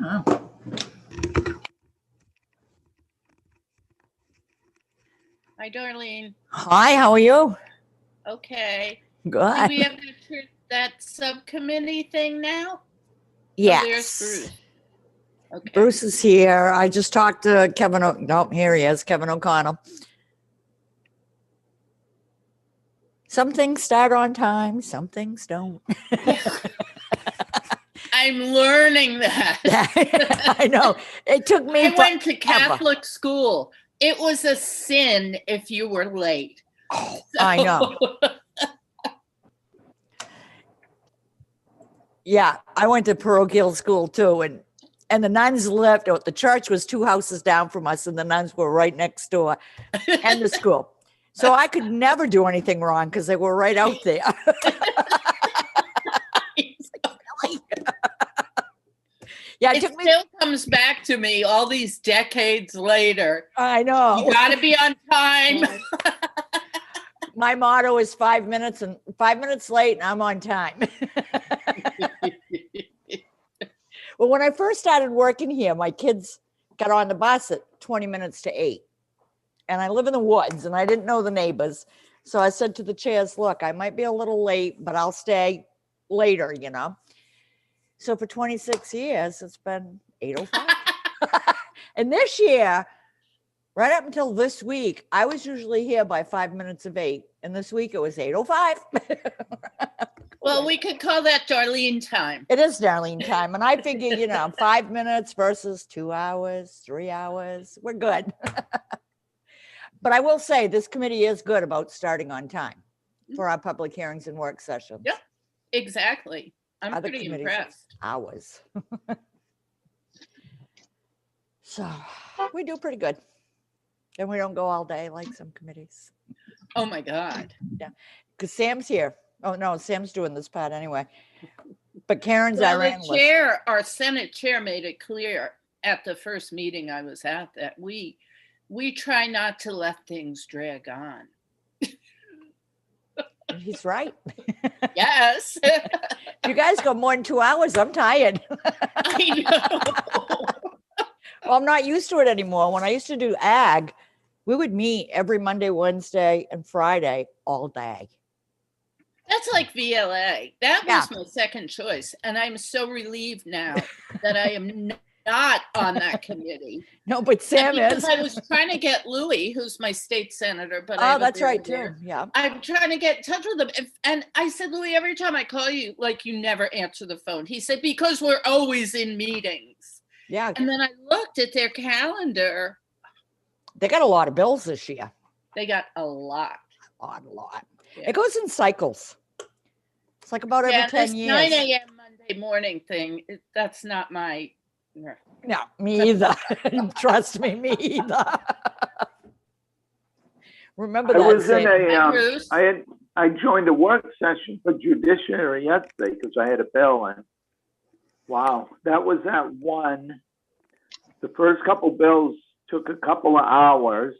Uh-huh. Hi, Darlene. Hi, how are you? Okay. Do Good. we have that subcommittee thing now? Yes. Oh, there's Bruce. Okay. Bruce is here. I just talked to Kevin. Nope, here he is, Kevin O'Connell. Some things start on time, some things don't. I'm learning that. I know. It took me I went to Catholic school. It was a sin if you were late. Oh, so. I know. Yeah, I went to parochial school too, and the nuns lived. The church was 2 houses down from us, and the nuns were right next door, and the school. So I could never do anything wrong because they were right out there. Yeah, it still comes back to me all these decades later. I know. You got to be on time. My motto is 5 minutes and 5 minutes late, and I'm on time. Well, when I first started working here, my kids got on the bus at 20 minutes to 8. And I live in the woods and I didn't know the neighbors. So I said to the chairs, look, I might be a little late, but I'll stay later, you know. So for 26 years, it's been 8:05. And this year, right up until this week, I was usually here by 5 minutes of 8. And this week it was 8:05. Well, we could call that Darlene time. It is Darlene time. And I figure, 5 minutes versus 2 hours, 3 hours, we're good. But I will say this committee is good about starting on time for our public hearings and work sessions. Yep, exactly. I'm Other pretty impressed. Hours. So we do pretty good. And we don't go all day like some committees. Oh my God. Yeah, because Sam's here. Oh no, Sam's doing this part anyway. But Karen's our analyst. Our Senate chair made it clear at the first meeting I was at that we try not to let things drag on. He's right. Yes. If you guys go more than 2 hours, I'm tired. I know. Well, I'm not used to it anymore. When I used to do ag, we would meet every Monday, Wednesday, and Friday all day. That's like VLA. That was my second choice. And I'm so relieved now that I am not on that committee. No, but Sam is. I was trying to get Louis, who's my state senator. But that's right too. Yeah, I'm trying to get in touch with him, and I said, Louis, every time I call you, like you never answer the phone. He said because we're always in meetings. Yeah. And then I looked at their calendar. They got a lot of bills this year. They got a lot. A lot. Yeah. It goes in cycles. It's like about every 10 years. 9 a.m. Monday morning thing. That's not my. No, me either. Trust me, me either. Remember that? I joined a work session for judiciary yesterday because I had a bill, and wow, that was at 1. The first couple bills took a couple of hours,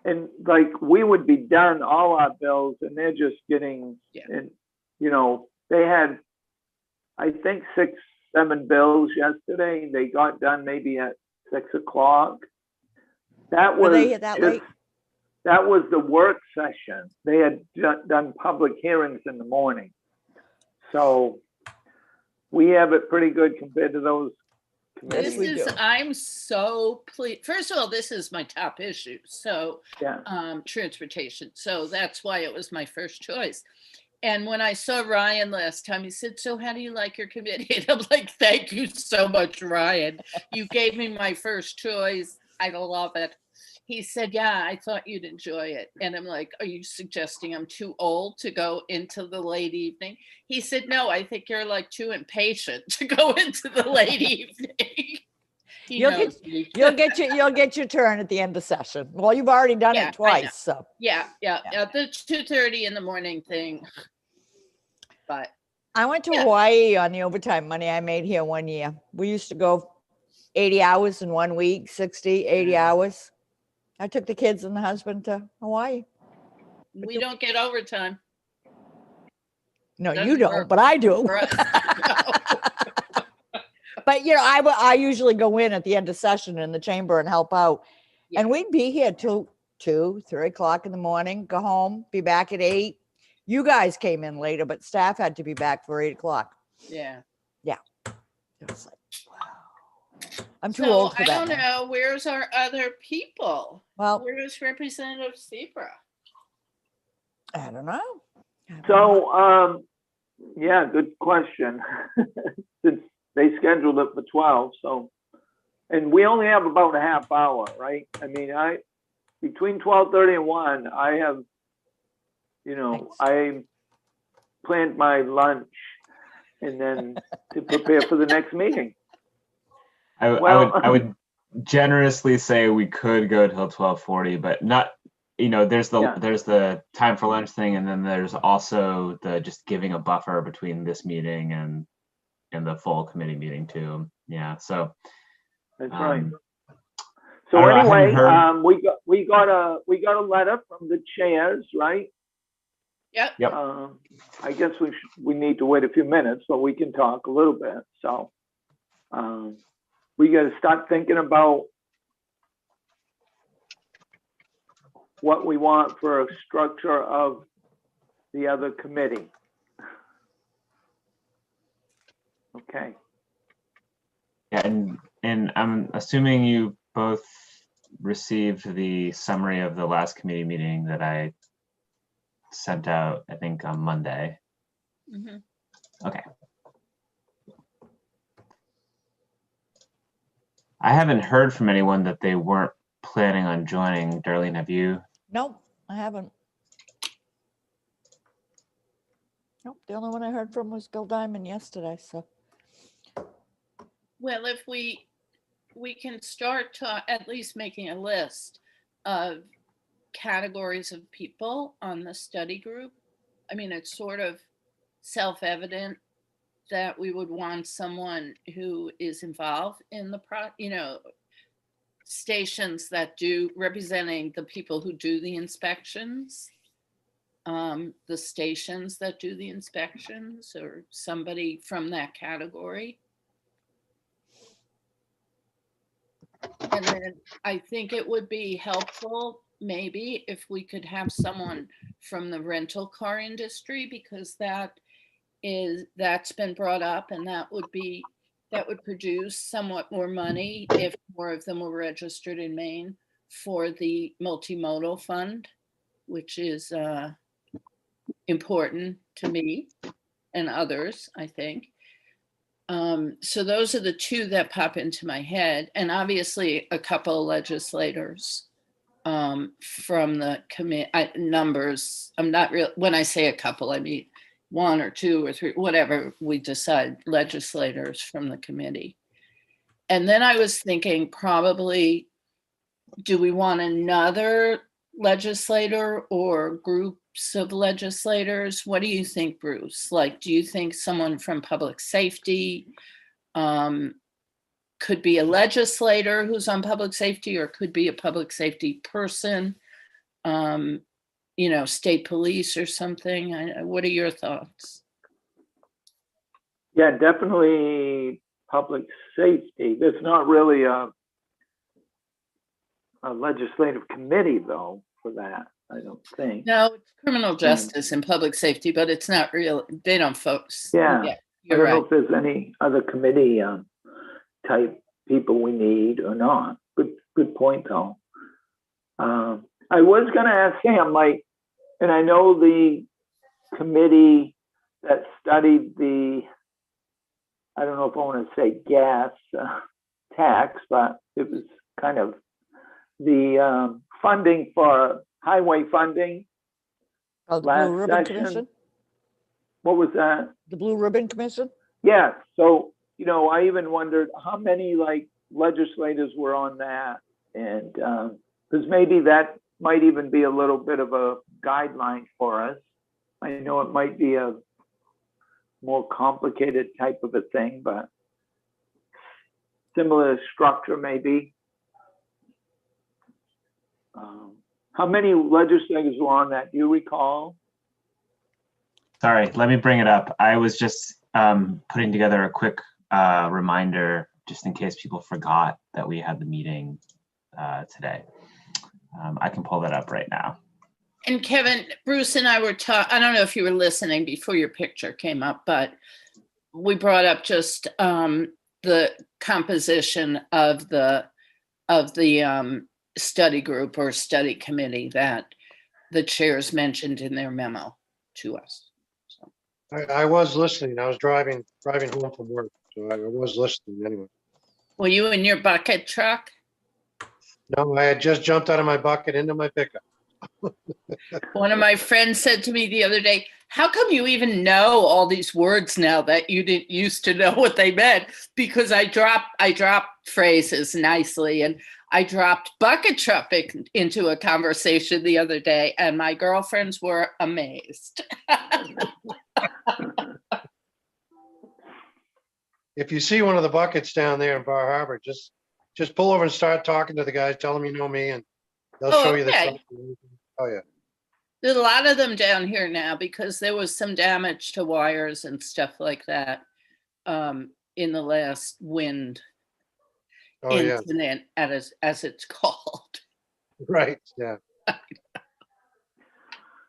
and like we would be done all our bills, and they're just getting, and they had, I think 6-7 bills yesterday. They got done maybe at 6 o'clock. That was that was the work session. They had done public hearings in the morning. So we have it pretty good compared to those committees. I'm so pleased. First of all, this is my top issue. So transportation. So that's why it was my first choice. And when I saw Ryan last time, he said, so how do you like your committee? And I'm like, thank you so much, Ryan. You gave me my first choice. I love it. He said, yeah, I thought you'd enjoy it. And I'm like, are you suggesting I'm too old to go into the late evening? He said, no, I think you're like too impatient to go into the late evening. You'll get your turn at the end of session. Well, you've already done it twice. So yeah. The 2:30 in the morning thing. But I went to Hawaii on the overtime money I made here one year. We used to go 80 hours in 1 week, 60, 80 hours. I took the kids and the husband to Hawaii. We don't get overtime. No, you don't, but I do. But I usually go in at the end of session in the chamber and help out. And we'd be here till 2, 3 o'clock in the morning, go home, be back at 8. You guys came in later, but staff had to be back for 8 o'clock. Yeah. It was like, wow. I'm too So old for I that don't now. know, where's our other people? Well, Where's Representative Zebra? I don't know. I don't know. So, yeah, good question. Since they scheduled it for 12, so, and we only have about a half hour, right? I mean, between 12:30 and 1, I have, Thanks. I planned my lunch and then to prepare for the next meeting. I would generously say we could go till 12:40, but not, there's the time for lunch thing, and then there's also the just giving a buffer between this meeting and the full committee meeting too. Yeah, so That's right. I So don't know, I anyway, haven't we got a letter from the chairs, right? Yep. Yep. I guess we need to wait a few minutes, but we can talk a little bit. So we got to start thinking about what we want for a structure of the other committee. Okay. Yeah, and I'm assuming you both received the summary of the last committee meeting that I sent out, I think on Monday. Mhm. Okay. I haven't heard from anyone that they weren't planning on joining. Darlene, have you? Nope, I haven't. Nope, the only one I heard from was Bill Diamond yesterday, so. Well, if we can start at least making a list of categories of people on the study group. I mean, it's sort of self-evident that we would want someone who is involved in the stations that do representing the people who do the inspections, the stations that do the inspections, or somebody from that category. And then I think it would be helpful maybe if we could have someone from the rental car industry, because that's been brought up, and that would produce somewhat more money if more of them were registered in Maine for the multimodal fund, which is important to me and others, I think. So those are the two that pop into my head, and obviously a couple of legislators from the numbers. I'm not real when I say a couple, I mean 1 or 2 or 3, whatever we decide, legislators from the committee. And then I was thinking, probably, do we want another legislator or groups of legislators? What do you think, Bruce? Like, do you think someone from public safety could be a legislator who's on public safety, or could be a public safety person, state police or something? What are your thoughts? Yeah, definitely public safety. There's not really a legislative committee though for that, I don't think. No, it's criminal justice and public safety, but it's not real. They don't focus. Yeah, you're I don't right. know if there's any other committee type people we need or not. Good point though. I was gonna ask Sam, and I know the committee that studied I don't know if I want to say gas tax, but it was kind of the funding for highway funding. Oh, the last Blue Ribbon session. Commission? What was that? The Blue Ribbon Commission? Yeah, so, I even wondered how many legislators were on that, and because maybe that might even be a little bit of a guideline for us. I know it might be a more complicated type of a thing, but similar structure maybe. How many legislators were on that? Do you recall? Sorry, let me bring it up. I was just putting together a quick reminder, just in case people forgot that we had the meeting today. I can pull that up right now. And Kevin, Bruce and I were talking, I don't know if you were listening before your picture came up, but we brought up just the composition of the study group or study committee that the chairs mentioned in their memo to us. So. I was listening. I was driving home from work, so I was listening anyway. Were you in your bucket truck? No, I had just jumped out of my bucket into my pickup. One of my friends said to me the other day, how come you even know all these words now that you didn't used to know what they meant? Because I dropped phrases nicely, and I dropped bucket truck into a conversation the other day, and my girlfriends were amazed. If you see one of the buckets down there in Bar Harbor, just pull over and start talking to the guys, tell them you know me, and they'll show you the okay. truck. Oh yeah. There's a lot of them down here now because there was some damage to wires and stuff like that in the last wind incident, as it's called. Right. Yeah.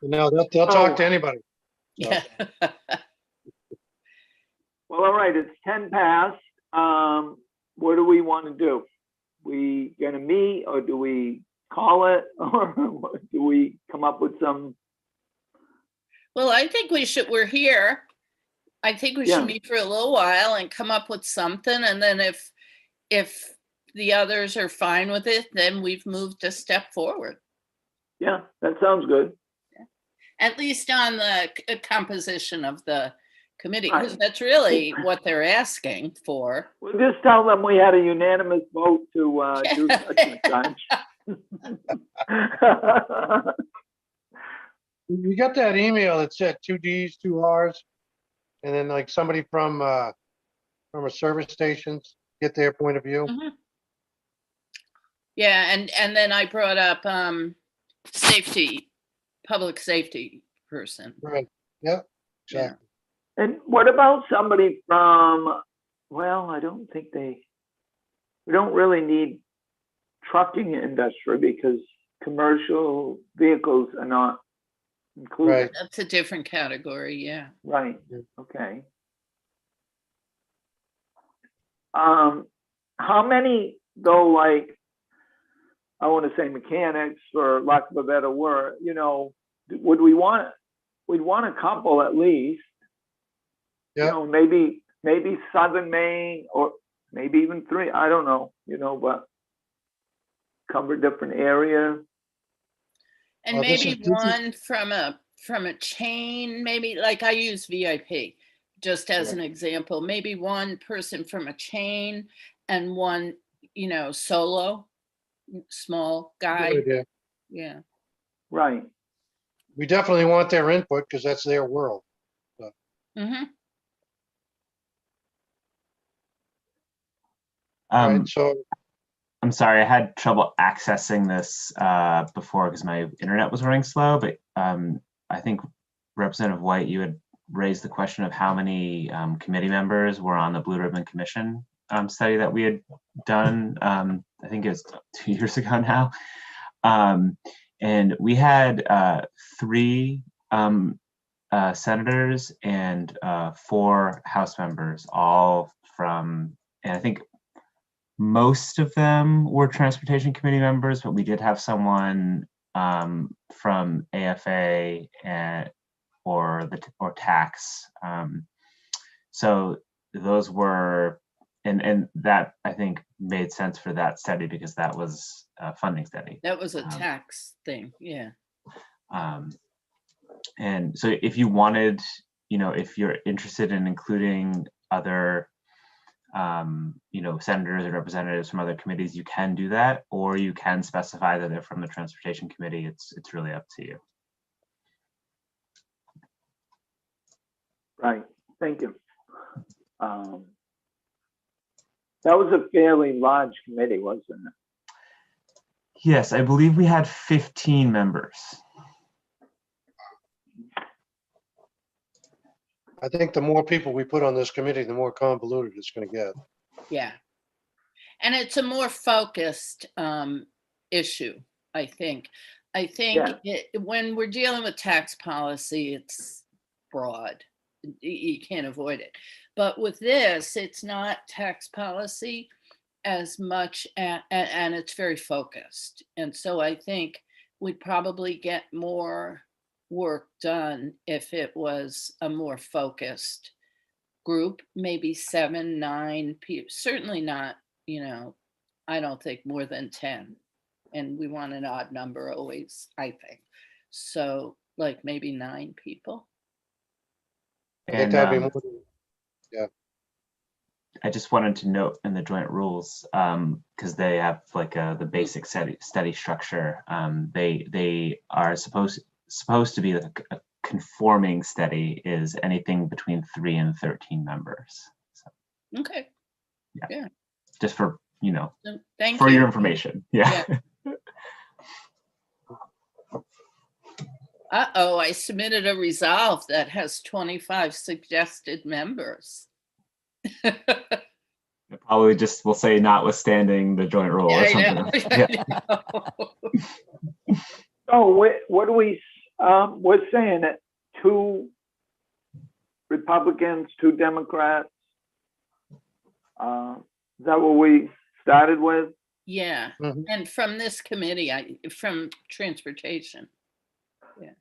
No, they'll talk to anybody. So. Yeah. Well, all right, it's 10 past. What do we want to do? We gonna meet, or do we call it, or do we come up with some? Well, I think we're here. I think we should meet for a little while and come up with something. And then if the others are fine with it, then we've moved a step forward. Yeah, that sounds good. At least on the composition of the committee, because that's really what they're asking for. We'll just tell them we had a unanimous vote to do such and such. You got that email that said 2 Ds, 2 Rs, and then like somebody from a service stations get their point of view. Mm-hmm. Yeah, and then I brought up public safety person. Right. Yep. Exactly. Yeah. And what about somebody from, well, I don't think we don't really need trucking industry because commercial vehicles are not included. Right. That's a different category, yeah. Right, okay. How many, though, like, I want to say mechanics, for lack of a better word, would we'd want a couple at least. Yeah. Maybe Southern Maine, or maybe even 3, I don't know, but cover different area. And maybe one from a chain, maybe, like I use VIP just as an example, maybe one person from a chain and one, solo, small guy. Yeah. Right. We definitely want their input because that's their world. So. Mm-hmm. Right, so I'm sorry, I had trouble accessing this before because my internet was running slow, but I think Representative White, you had raised the question of how many committee members were on the Blue Ribbon Commission study that we had done. I think it was 2 years ago now. And we had 3 senators and 4 House members, all from, and I think most of them were Transportation Committee members, but we did have someone from AFA or tax. So those were, and that I think made sense for that study because that was a funding study. That was a tax thing, yeah. And so if you wanted, if you're interested in including other senators or representatives from other committees, you can do that, or you can specify that they're from the Transportation Committee. It's really up to you. Right, thank you. That was a fairly large committee, wasn't it? Yes, I believe we had 15 members. I think the more people we put on this committee, the more convoluted it's gonna get. Yeah. And it's a more focused issue, I think. I think when we're dealing with tax policy, it's broad. You can't avoid it. But with this, it's not tax policy as much, and it's very focused. And so I think we'd probably get more work done if it was a more focused group, maybe 7, 9 people, certainly not, I don't think more than 10. And we want an odd number always, I think. So like maybe 9 people. I think And that'd be more than, I just wanted to note in the joint rules, because they have like the basic study structure. They are supposed to be like a conforming study is anything between 3 and 13 members. So, Okay. Yeah. just for Thank for you. your information. Yeah. Uh-oh, I submitted a resolve that has 25 suggested members. Probably just will say notwithstanding the joint rule or something. Yeah. Oh, what do we, we're saying that 2 Republicans, 2 Democrats. Is that what we started with? Yeah. Mhm. And from this committee, from transportation. Yeah.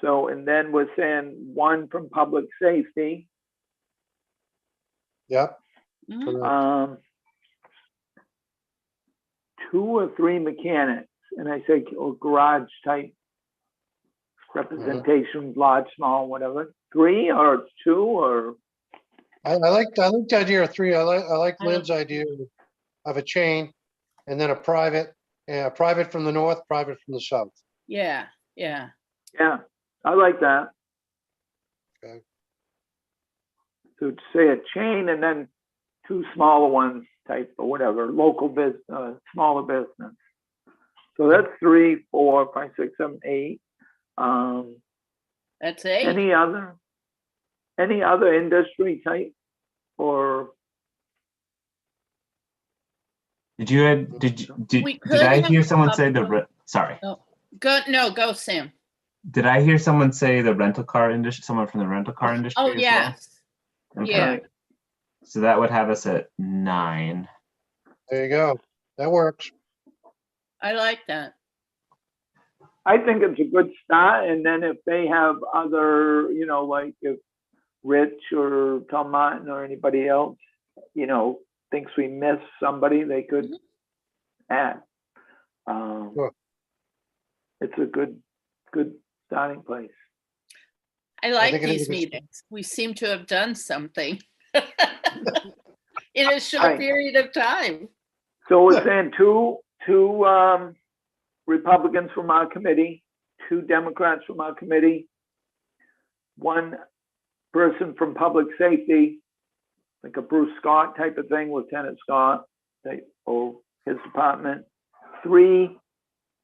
So, and then we're saying 1 from public safety. yep, Mhm. correct. 2 or 3 mechanics, and I say garage type representation, large, small, whatever. 3 or 2 or I like the idea of 3. I like I Lynn's idea of a chain and then a private from the north, private from the south. Yeah. Yeah. yeah, I like that. Okay. So say a chain and then 2 smaller ones type or whatever, local business, smaller business. So that's 3, 4, 5, 6, 7, 8. That's 8. Any other industry type or Did you We did I could hear have someone a say couple- sorry? Go, Sam. Did I hear someone say the rental car industry? Someone from the rental car industry? Oh, as well? yes. Okay. Yeah. So that would have us at 9. There you go. That works. I like that. I think it's a good start. And then if they have other, like if Rich or Tom Martin or anybody else, thinks we missed somebody, they could add. Sure. It's a good starting place. I like think it is these a good- meetings. We seem to have done something in a short Right. period of time. So we're saying two Republicans from our committee, 2 Democrats from our committee, 1 person from public safety, like a Bruce Scott type of thing, Lieutenant Scott, or his department. 3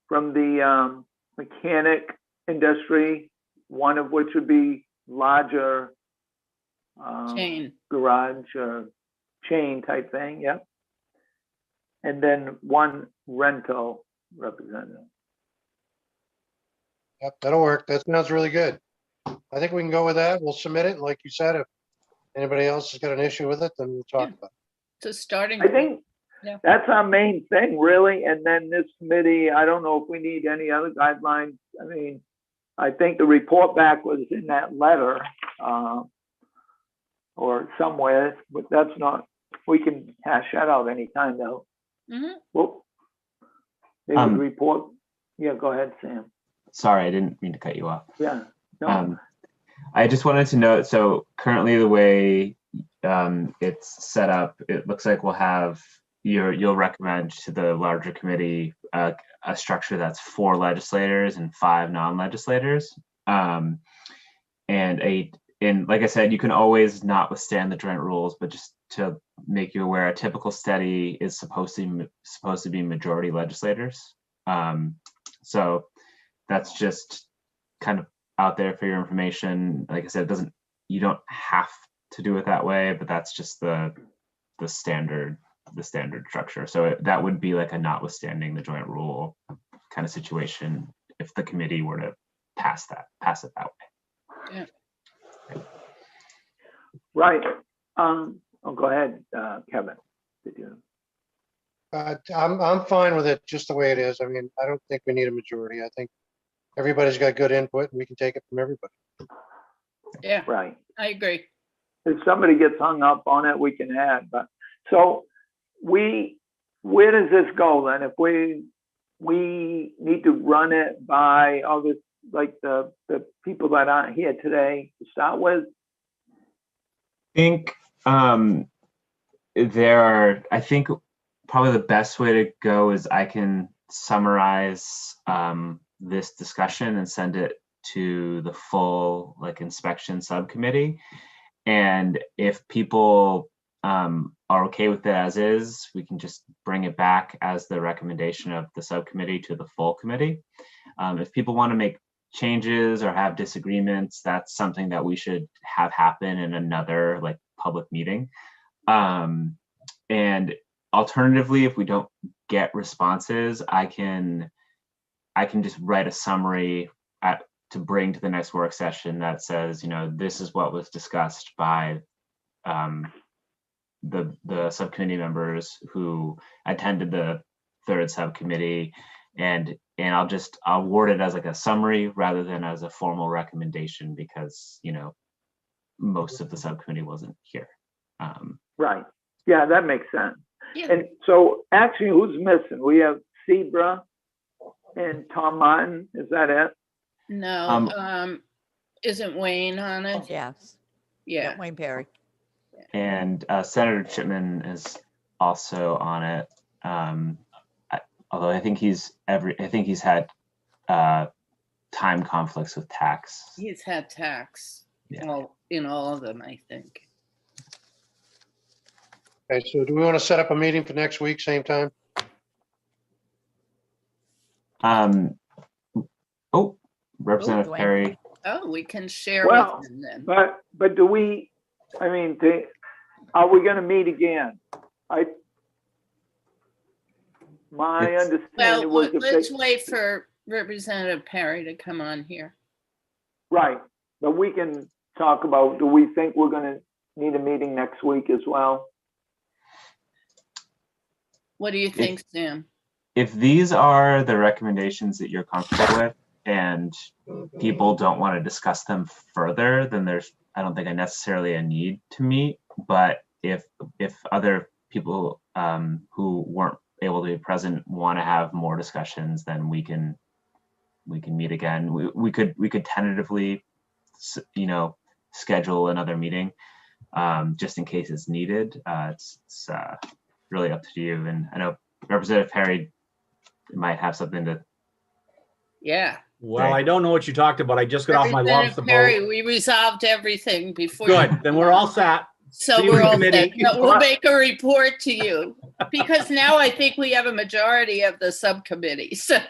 from the mechanic industry, 1 of which would be larger Jane. garage or chain type thing, yep. And then 1 rental representative. Yep, that'll work. That sounds really good. I think we can go with that. We'll submit it. Like you said, if anybody else has got an issue with it, then we'll talk Yeah. about it. It's a starting. I think Yeah. that's our main thing, really. And then this committee, I don't know if we need any other guidelines. I mean, I think the report back was in that letter or somewhere, but that's not, we can hash that out anytime though. Mhm. Well, they would Um, report. Yeah, go ahead, Sam. Sorry, I didn't mean to cut you off. Yeah. No. I just wanted to note, so currently the way it's set up, it looks like we'll have you'll recommend to the larger committee a structure that's 4 legislators and 5 non-legislators. And like I said, you can always notwithstand the joint rules, but just to make you aware, a typical study is supposed to be majority legislators. So that's just kind of out there for your information. Like I said, you don't have to do it that way, but that's just the standard structure. So that would be like a notwithstanding the joint rule kind of situation if the committee were to pass it that way. Yeah. Right. Go ahead, Kevin. Did you? I'm fine with it just the way it is. I mean, I don't think we need a majority. I think everybody's got good input and we can take it from everybody. Yeah, Right. I agree. If somebody gets hung up on it, we can add, but, so where does this go then? If we need to run it by all this, like the people that aren't here today to start with? I think I think probably the best way to go is I can summarize this discussion and send it to the full inspection subcommittee. And if people are okay with it as is, we can just bring it back as the recommendation of the subcommittee to the full committee. If people want to make changes or have disagreements, that's something that we should have happen in another public meeting. And alternatively, if we don't get responses, I can just write a summary to bring to the next work session that says, this is what was discussed by the subcommittee members who attended the third subcommittee, and I'll word it as a summary rather than as a formal recommendation, because most of the subcommittee wasn't here. Right. Yeah, that makes sense. Yeah. And so actually, who's missing? We have Sebra and Tom Martin. Is that it? No, isn't Wayne on it? Yes. Yeah. Wayne Perry. And Senator Chipman is also on it. Although I think he's had time conflicts with tax. He's had tax Yeah. in all of them, I think. Okay, so do we want to set up a meeting for next week, same time? Representative Dwayne. Perry. Oh, we can share Well, with him then. but do we, I mean, are we going to meet again? My It's- understanding Well, was if let's they, wait for Representative Perry to come on here. right, but we can talk about, do we think we're going to need a meeting next week as well? What do you think, Sam? If these are the recommendations that you're comfortable with and people don't want to discuss them further, then I don't think necessarily a need to meet. But if other people who weren't able to be present want to have more discussions, then we can meet again. We could tentatively, schedule another meeting just in case it's needed. It's really up to you. And I know Representative Perry might have something to. Yeah. Well, I don't know what you talked about. I just got off my lobster Representative Perry, boat. we resolved everything before. Good, then we're all set. So See you we're in all set. committee. No, we'll make a report to you, because now I think we have a majority of the subcommittee, so.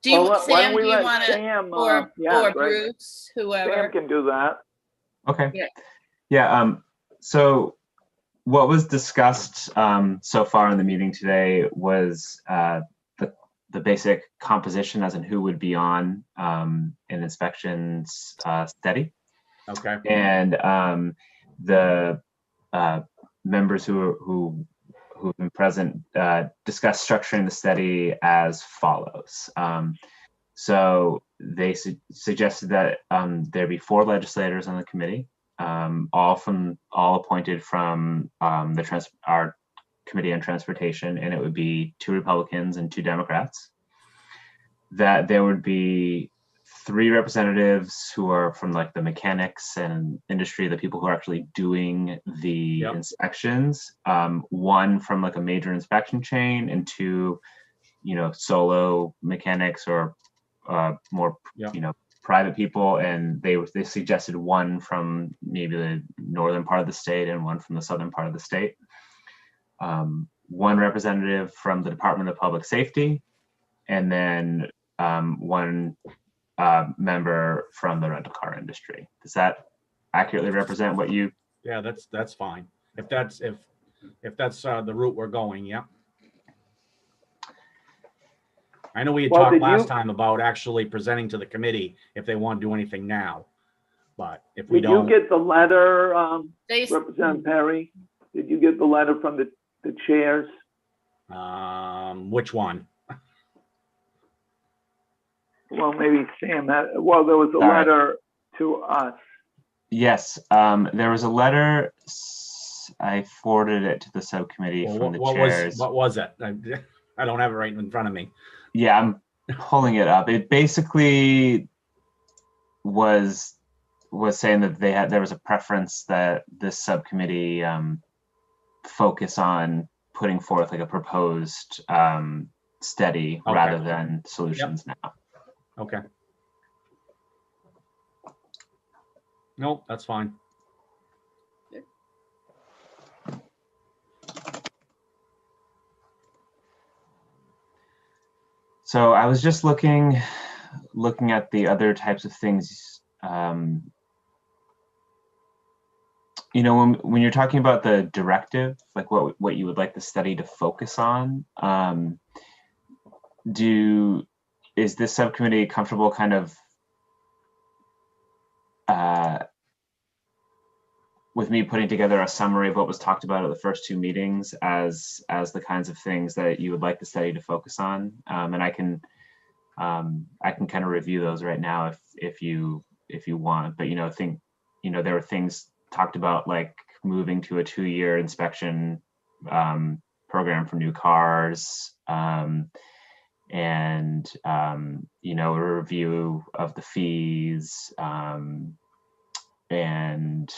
Do you, Well, why don't Sam, we do you let want to, Sam, or yeah, great. Bruce, whoever? Sam can do that. Okay. Yeah. Yeah. So what was discussed so far in the meeting today was the basic composition, as in who would be on an inspections study, Okay. and the members who've been present discussed structuring the study as follows. So they suggested that there be 4 legislators on the committee, all appointed from our Committee on Transportation, and it would be 2 Republicans and 2 Democrats. That there would be 3 representatives who are from the mechanics and industry, the people who are actually doing the inspections. 1 from a major inspection chain, and 2, solo mechanics or more, private people. And they suggested 1 from maybe the northern part of the state and 1 from the southern part of the state. 1 representative from the Department of Public Safety, and then one member from the rental car industry. Does that accurately represent what you? Yeah, that's fine. If that's the route we're going, yeah. I know we had Well, talked did last you- time about actually presenting to the committee if they want to do anything now. But if we Did you don't, get the letter, They, Representative Perry? Did you get the letter from the chairs? which one? Well, maybe Sam had, well, there was a All right. letter to us. Yes, there was a letter. I forwarded it to the subcommittee Well, from the what chairs. was it? I don't have it right in front of me. Yeah, I'm pulling it up. It basically was saying that there was a preference that this subcommittee focus on putting forth like a proposed study Okay. rather than solutions now. Okay. Nope, that's fine. So I was just looking at the other types of things. You know, when you're talking about the directive, like what you would like the study to focus on, is this subcommittee comfortable kind of with me putting together a summary of what was talked about at the first two meetings as the kinds of things that you would like the study to focus on, and I can kind of review those right now if you want. But there were things talked about like moving to a 2-year inspection program for new cars, and a review of the fees, and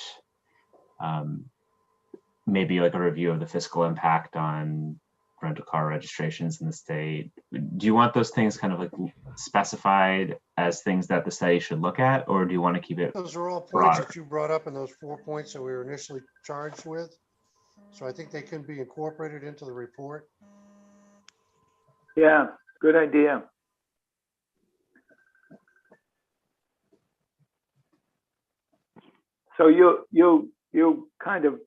maybe like a review of the fiscal impact on rental car registrations in the state. Do you want those things kind of like specified as things that the study should look at, or do you want to keep it? Those are all points broader? that you brought up in those 4 points that we were initially charged with. So I think they can be incorporated into the report. Yeah, good idea. So you kind of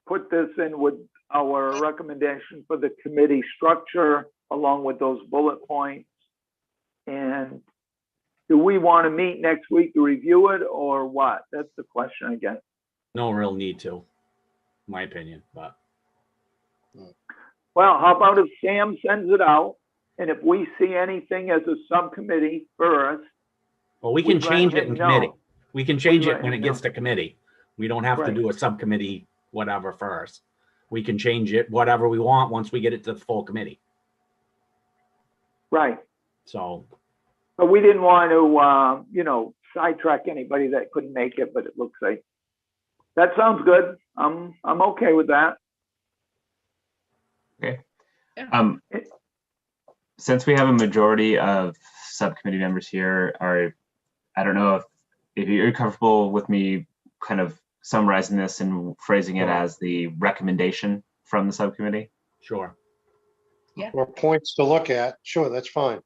put this in with our recommendation for the committee structure along with those bullet points. And do we want to meet next week to review it or what? That's the question again. No real need to, in my opinion, but Well, how about if Sam sends it out? And if we see anything as a subcommittee first, well, we can we'd let change it him in committee. know. We can change We'd it let when him it gets know. to committee. We don't have to Right. do a subcommittee, whatever first. We can change it, whatever we want, once we get it to the full committee. Right. So, But we didn't want to, sidetrack anybody that couldn't make it, but it looks like that sounds good. I'm okay with that. Since we have a majority of subcommittee members here, I don't know if you're comfortable with me kind of summarizing this and phrasing it Sure. as the recommendation from the subcommittee. sure. Or points to look at. Sure, that's fine.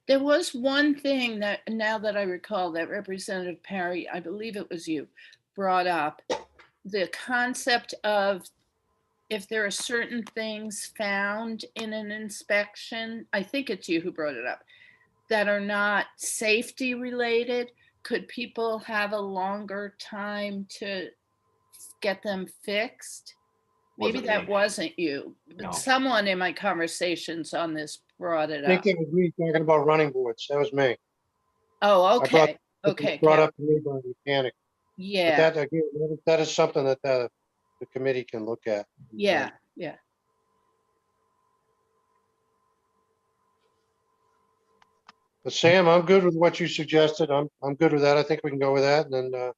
there was one thing that, now that I recall, that Representative Perry, I believe it was you, brought up, the concept of if there are certain things found in an inspection, I think it's you who brought it up, that are not safety related, could people have a longer time to get them fixed? Maybe Wasn't that me. wasn't you, No. but someone in my conversations on this brought it I think up. it was me talking about running boards. That was me. Oh, brought- okay, It was okay. Brought Cap- up to me by the mechanic. But Yeah, that, again, that is something that the committee can look at. yeah. But Sam, I'm good with what you suggested. I'm good with that. I think we can go with that, and then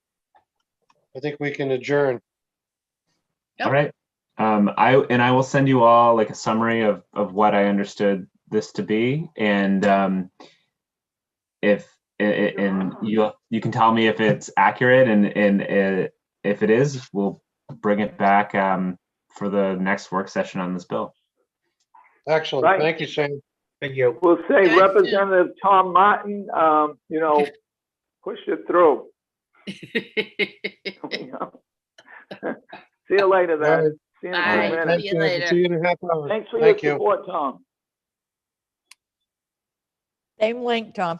I think we can adjourn. Yep. All right. I will send you all like a summary of what I understood this to be. And if and you can tell me if it's accurate, and if it is, we'll bring it back for the next work session on this bill. Excellent. Right. Thank you, Shane. Thank you. We'll say Thank you. Representative Tom Martin, push it through. See you later All right. then. See you in a Bye. few See minutes. you later. See you in a half hour. Thanks for Thank your you. support, Tom. Same link, Tom.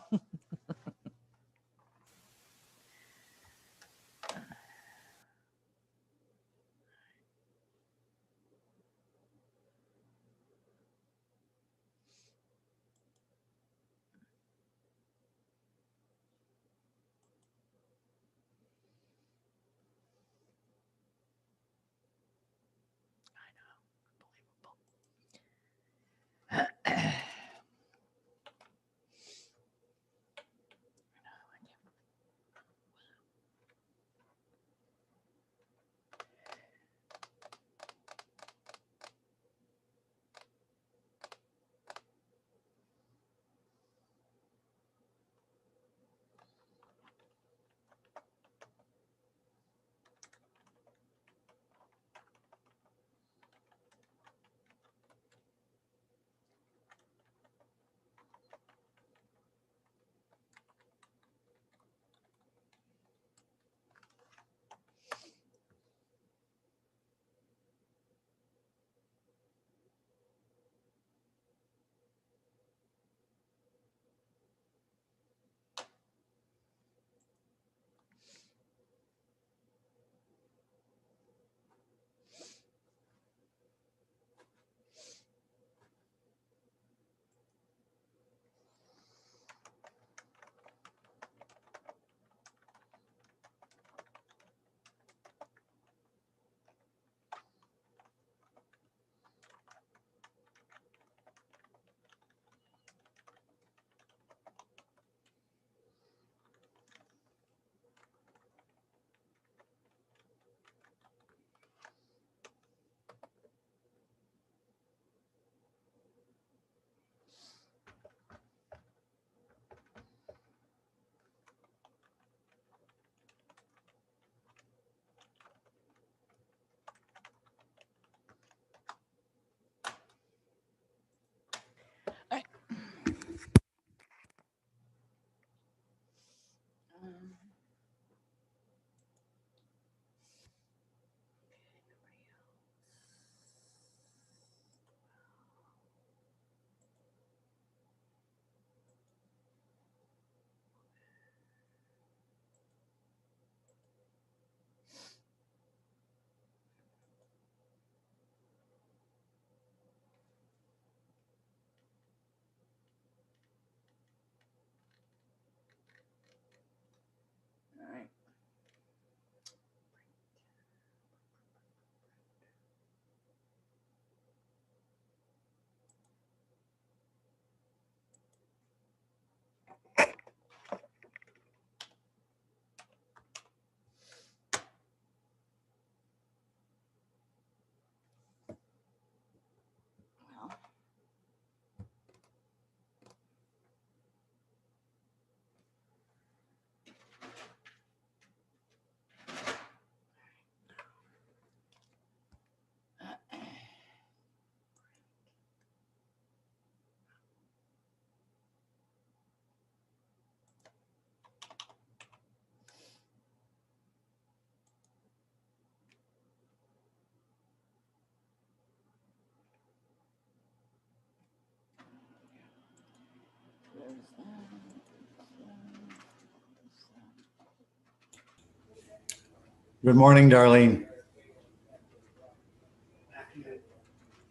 Good morning, Darlene.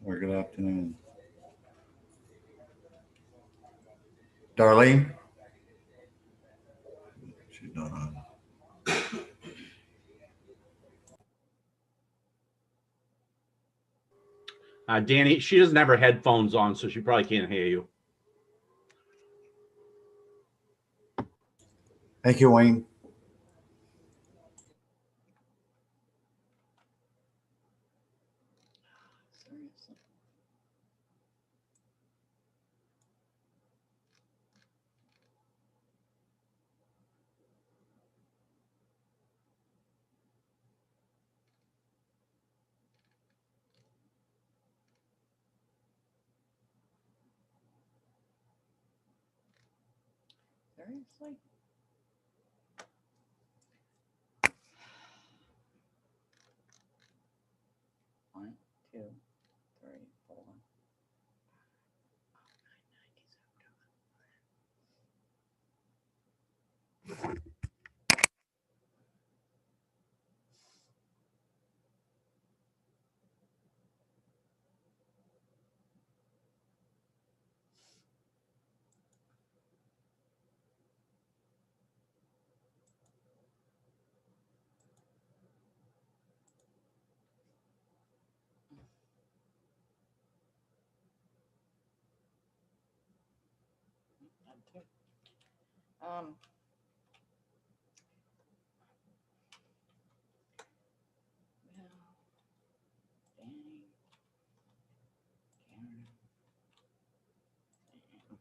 Or good afternoon. Darlene? She's not on. Danny, she doesn't have her headphones on, so she probably can't hear you. Thank you, Wayne. Seriously? One, two, three, four. Not two. Well, Danny, Karen, Sam.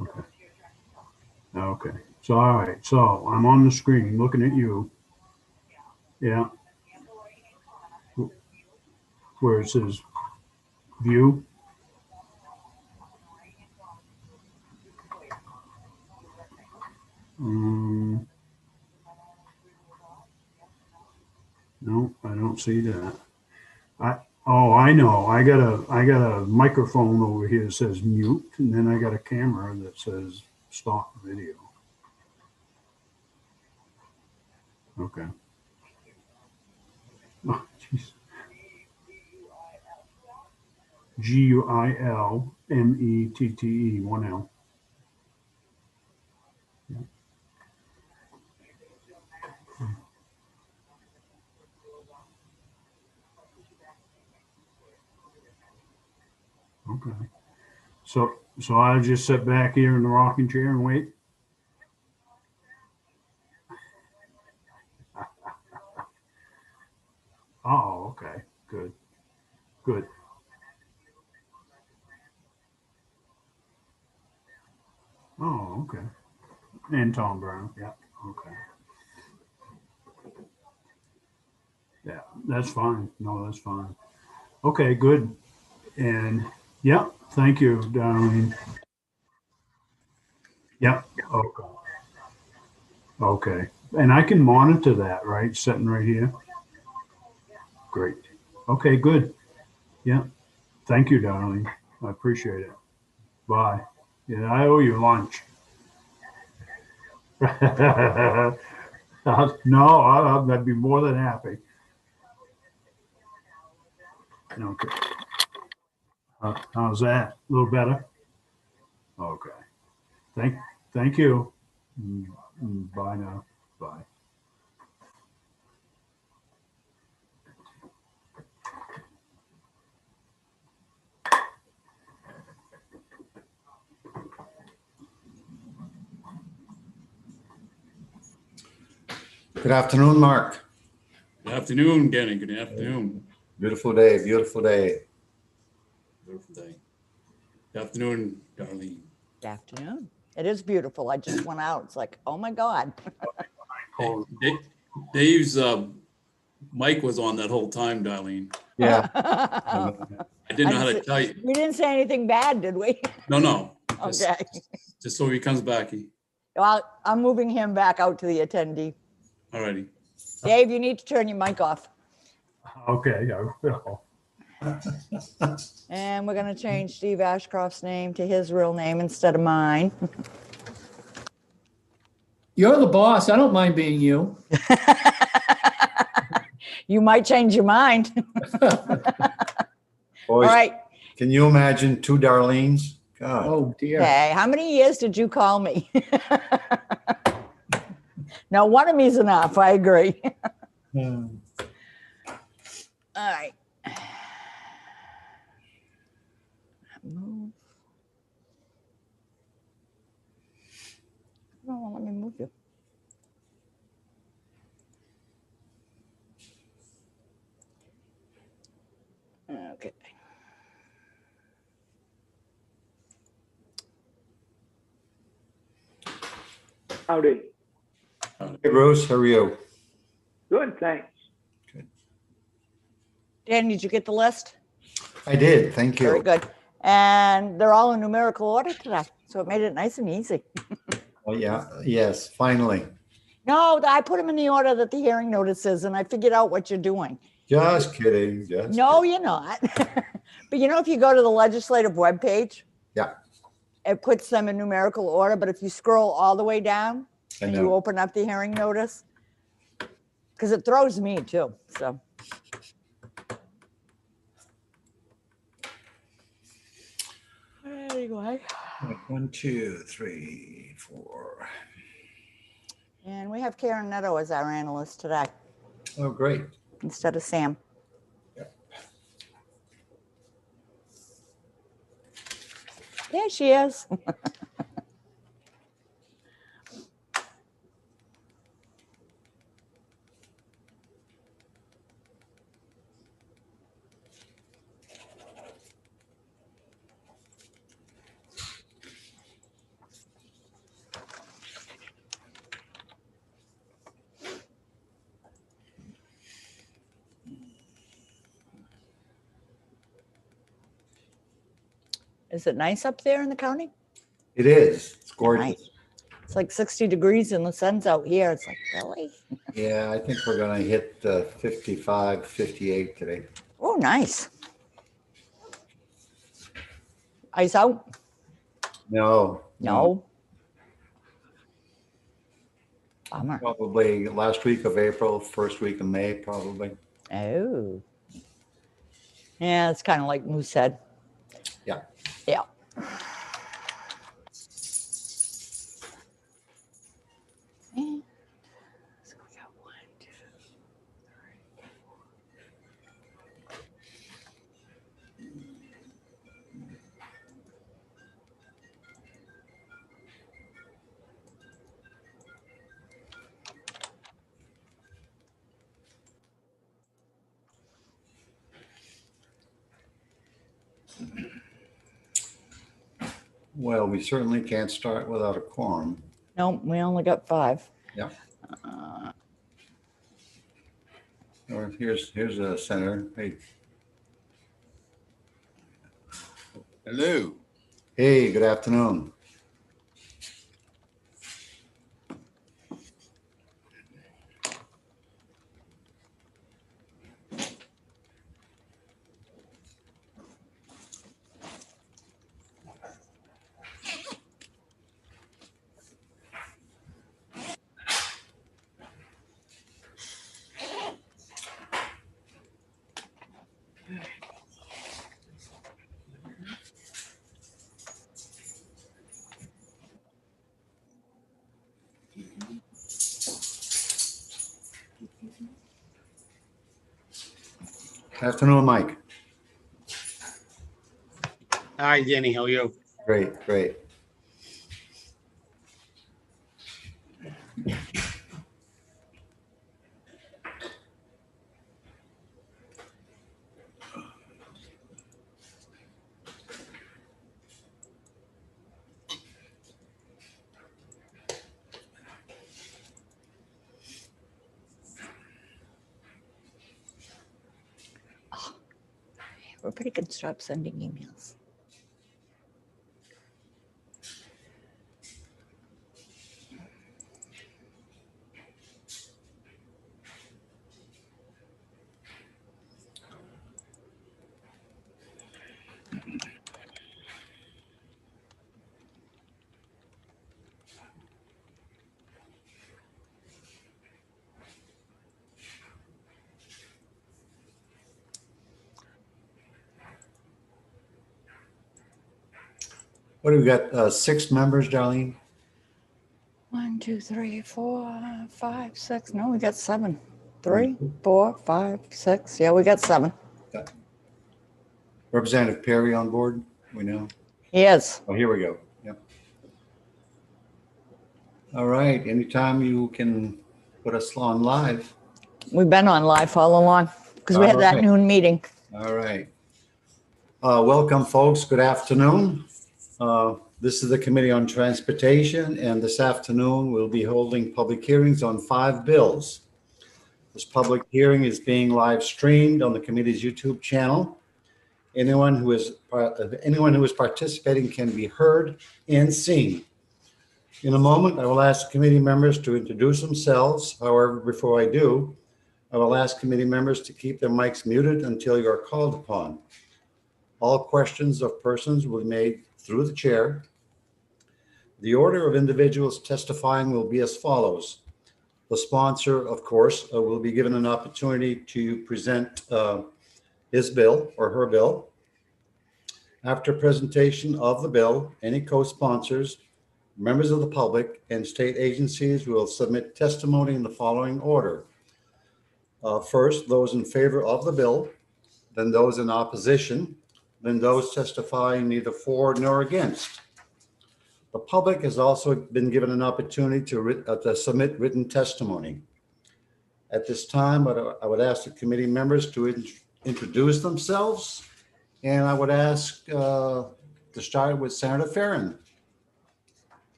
Okay. Okay. So, all right. So I'm on the screen looking at you. Yeah. Where it says view. No, I don't see that. Oh, I know. I got a microphone over here that says mute, and then I got a camera that says stop video. Okay. Oh, jeez. GUILMETTE, one L. Okay. So I'll just sit back here in the rocking chair and wait. Oh, okay. Good. Good. Oh, okay. And Tom Brown. Yeah. Okay. Yeah, that's fine. No, that's fine. Okay, good. And yeah, thank you, Darlene. Yeah. Okay. Okay. And I can monitor that, right? Sitting right here. Great. Okay, good. Yeah. Thank you, Darlene. I appreciate it. Bye. Yeah, I owe you lunch. No, I'd be more than happy. Okay. How's that? A little better? Okay. Thank you. Bye now. Bye. Good afternoon, Mark. Good afternoon, Kenny. Good afternoon. Beautiful day, beautiful day. Beautiful day. Good afternoon, Darlene. Good afternoon. It is beautiful. I just went out. It's like, oh my God. Dave's mic was on that whole time, Darlene. Yeah. I didn't know how to tell you. We didn't say anything bad, did we? No. Okay. Just so he comes back. Well, I'm moving him back out to the attendee. All righty. Dave, you need to turn your mic off. Okay, I will. And we're going to change Steve Ashcroft's name to his real name instead of mine. You're the boss. I don't mind being you. You might change your mind. All Boys, right. can you imagine two Darlenes? God. Oh, dear. Okay. How many years did you call me? No, one of me's enough. I agree. All right. Move. No, let me move you. Okay. Howdy. Hey, Bruce, how are you? Good, thanks. Dan, did you get the list? I did, thank you. Very good. And they're all in numerical order today, so it made it nice and easy. Oh, yeah, yes, finally. No, I put them in the order that the hearing notice is, and I figured out what you're doing. Just kidding. No, you're not. But you know, if you go to the legislative webpage, Yeah, it puts them in numerical order. But if you scroll all the way down I and you know. open up the hearing notice, because it throws me too. So anyway, 1, 2, 3, 4. and we have Karen Netto as our analyst today Oh, great. instead of Sam. Yep. There she is. Is it nice up there in the county? It is. It's gorgeous. Nice. It's like 60 degrees and the sun's out here. It's like, really? Yeah, I think we're gonna hit 55, 58 today. Oh, nice. Ice out? No. No. Bummer. Probably last week of April, first week of May, probably. Oh. Yeah, it's kind of like Moosehead. Yeah. Yeah. And so we got 1, 2, 3, 4. Well, we certainly can't start without a quorum. No, we only got 5. Yeah. Uh, Or here's a senator. Hey, Hello. hey, good afternoon. Afternoon, Mike. Hi, Danny. How are you? Great, great. we're pretty good. Stop sending emails. What do we got? 6 members, Darlene? 1, 2, 3, 4, 5, 6. No, we got 7. 3, 4, 5, 6. Yeah, we got 7. Representative Perry on board? We know. Yes. Oh, here we go. Yep. All right. Anytime you can put us on live. We've been on live all along because we had that Okay. noon meeting. All right. Welcome, folks. Good afternoon. This is the Committee on Transportation, and this afternoon we'll be holding public hearings on 5 bills. This public hearing is being live streamed on the committee's YouTube channel. Anyone who is participating can be heard and seen. In a moment, I will ask committee members to introduce themselves. However, before I do, I will ask committee members to keep their mics muted until you are called upon. All questions of persons will be made through the chair. The order of individuals testifying will be as follows. The sponsor, of course, will be given an opportunity to present his bill or her bill. After presentation of the bill, any co-sponsors, members of the public, and state agencies will submit testimony in the following order. First, those in favor of the bill, then those in opposition, then those testifying neither for nor against. The public has also been given an opportunity to submit written testimony. At this time, I would ask the committee members to introduce themselves, and I would ask to start with Senator Farren.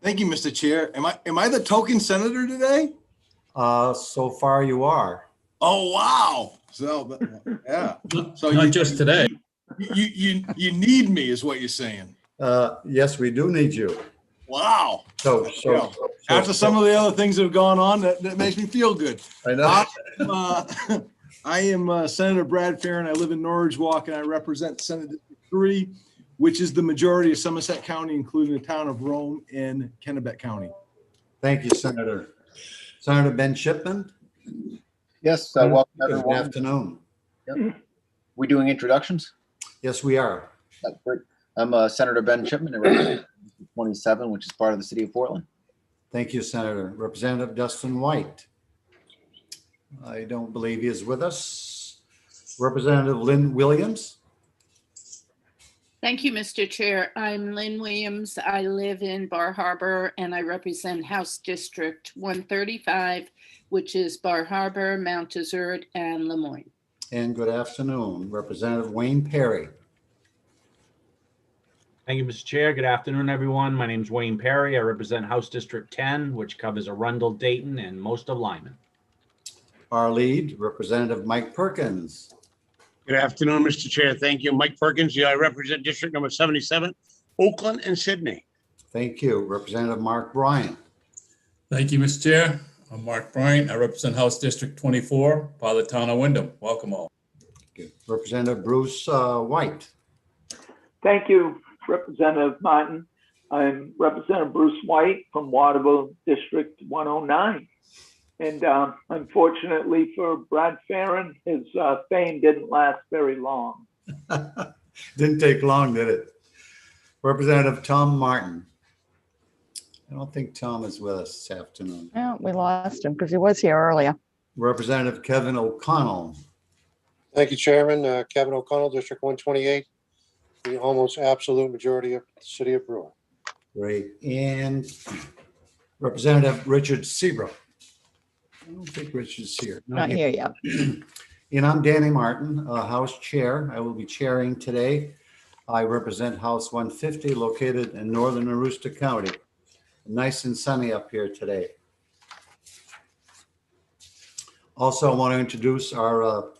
Thank you, Mr. Chair. Am I the token senator today? So far you are. Oh, wow. So, yeah. So Not just today. You need me is what you're saying. Yes, we do need you. Wow. So After some of the other things that have gone on, that makes me feel good. I know. I am Senator Brad Farron. I live in Norridge Walk, and I represent Senate District 3, which is the majority of Somerset County, including the town of Rome and Kennebec County. Thank you, Senator. Senator Ben Shipman. Yes, welcome Good everyone. afternoon. Yep. We doing introductions? Yes, we are. Great. I'm Senator Ben Shipman, I represent 27, which is part of the city of Portland. Thank you, Senator. Representative Dustin White. I don't believe he is with us. Representative Lynn Williams. Thank you, Mr. Chair. I'm Lynn Williams. I live in Bar Harbor and I represent House District 135, which is Bar Harbor, Mount Desert, and Lemoyne. And good afternoon, Representative Wayne Perry. Thank you, Mr. Chair. Good afternoon, everyone. My name is Wayne Perry. I represent House District 10, which covers Arundel, Dayton, and most of Lyman. Our lead, Representative Mike Perkins. Good afternoon, Mr. Chair. Thank you. Mike Perkins. I represent District number 77, Oakland and Sydney. Thank you. Representative Mark Bryant. Thank you, Mr. Chair. I'm Mark Bryant. I represent House District 24, part of the town of Wyndham. Welcome all. Representative Bruce White. Thank you, Representative Martin. I'm Representative Bruce White from Waterville District 109. And unfortunately for Brad Farron, his fame didn't last very long. Didn't take long, did it? Representative Tom Martin. I don't think Tom is with us this afternoon. Yeah, we lost him because he was here earlier. Representative Kevin O'Connell. Thank you, Chairman. Kevin O'Connell, District 128, the almost absolute majority of the city of Brewer. Great. And Representative Richard Seabrook. I don't think Richard's here. Not here yet. And I'm Danny Martin, House Chair. I will be chairing today. I represent House 150 located in northern Aroostook County. Nice and sunny up here today. Also, I want to introduce our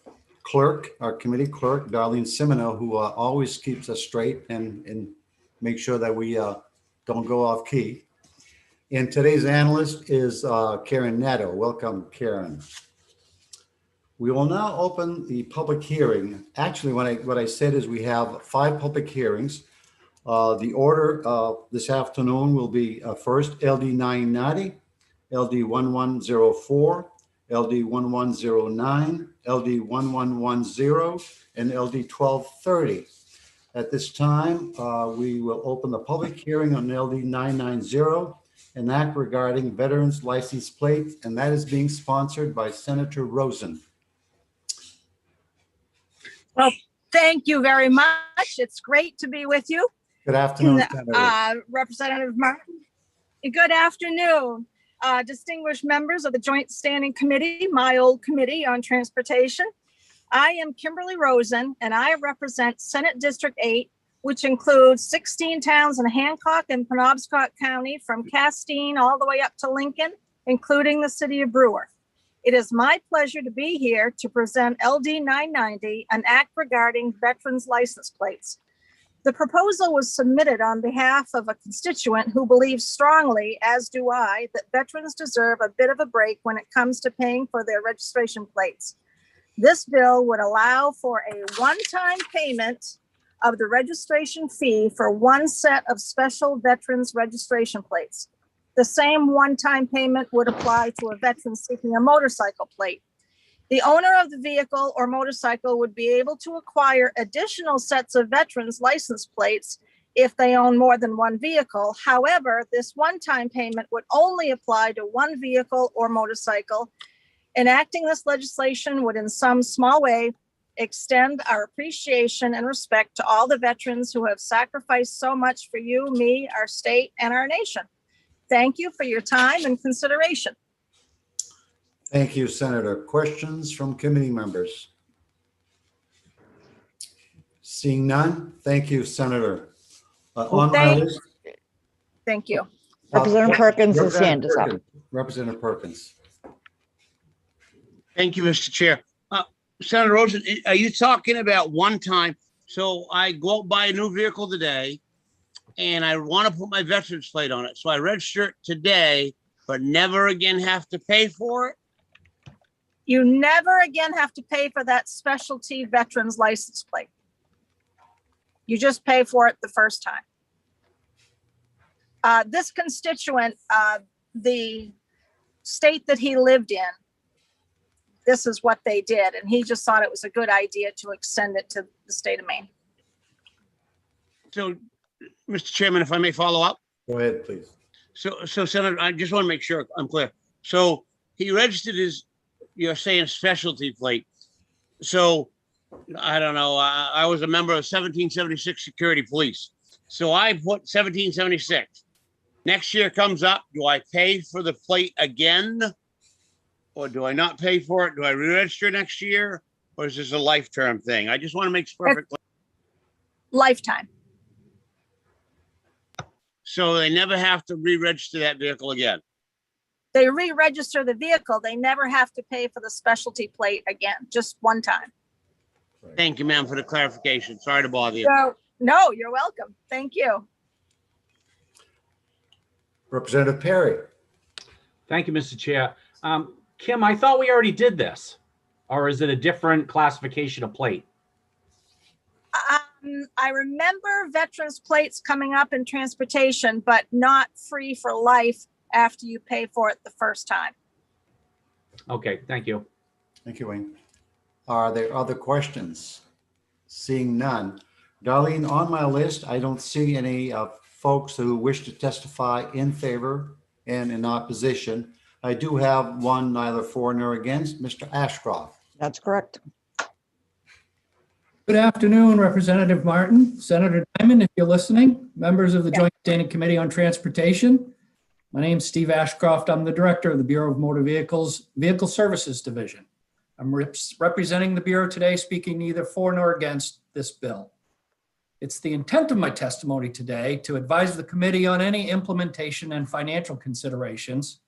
clerk, our committee clerk, Darlene Simino, who always keeps us straight and make sure that we don't go off key. And today's analyst is Karen Netto. Welcome, Karen. We will now open the public hearing. Actually, what I said is we have 5 public hearings. The order this afternoon will be first LD 990, LD 1104, LD 1109, LD 1110, and LD 1230. At this time, we will open the public hearing on LD 990, an act regarding veterans license plates, and that is being sponsored by Senator Rosen. Well, thank you very much. It's great to be with you. Good afternoon, Senator. Representative Martin. Good afternoon, distinguished members of the Joint Standing Committee, my old committee on transportation. I am Kimberly Rosen, and I represent Senate District 8, which includes 16 towns in Hancock and Penobscot County, from Castine all the way up to Lincoln, including the city of Brewer. It is my pleasure to be here to present LD 990, an act regarding veterans license plates. The proposal was submitted on behalf of a constituent who believes strongly, as do I, that veterans deserve a bit of a break when it comes to paying for their registration plates. This bill would allow for a one-time payment of the registration fee for one set of special veterans registration plates. The same one-time payment would apply to a veteran seeking a motorcycle plate. The owner of the vehicle or motorcycle would be able to acquire additional sets of veterans license plates if they own more than one vehicle. However, this one-time payment would only apply to one vehicle or motorcycle. Enacting this legislation would in some small way extend our appreciation and respect to all the veterans who have sacrificed so much for you, me, our state, and our nation. Thank you for your time and consideration. Thank you, Senator. Questions from committee members? Seeing none, thank you, Senator. On my list, Thank you. Representative Perkins' hand is up. Representative Perkins. Thank you, Mr. Chair. Senator Rosen, are you talking about one time So I go out buy a new vehicle today and I want to put my veterans plate on it. So I register it today, but never again have to pay for it. You never again have to pay for that specialty veterans license plate. You just pay for it the first time. This constituent, the state that he lived in, this is what they did. And he just thought it was a good idea to extend it to the state of Maine. So, Mr. Chairman, if I may follow up. Go ahead, please. So Senator, I just want to make sure I'm clear. So he registered his, you're saying specialty plate. So I don't know. I was a member of 1776 Security Police. So I put 1776. Next year comes up. Do I pay for the plate again? Or do I not pay for it? Do I re-register next year? Or is this a lifetime thing? I just want to make perfect. Lifetime. So they never have to re-register that vehicle again. They re-register the vehicle. They never have to pay for the specialty plate again, just one time. Thank you, ma'am, for the clarification. Sorry to bother you. So, no, you're welcome. Thank you. Representative Perry. Thank you, Mr. Chair. Kim, I thought we already did this, or is it a different classification of plate? I remember veterans plates coming up in transportation, but not free for life after you pay for it the first time. Okay, thank you. Thank you, Wayne. Are there other questions? Seeing none. Darlene, on my list, I don't see any folks who wish to testify in favor and in opposition. I do have one neither for nor against, Mr. Ashcroft. That's correct. Good afternoon, Representative Martin, Senator Diamond, if you're listening, members of the Joint Standing Committee on Transportation. My name's Steve Ashcroft. I'm the Director of the Bureau of Motor Vehicles Vehicle Services Division. I'm representing the Bureau today, speaking neither for nor against this bill. It's the intent of my testimony today to advise the committee on any implementation and financial considerations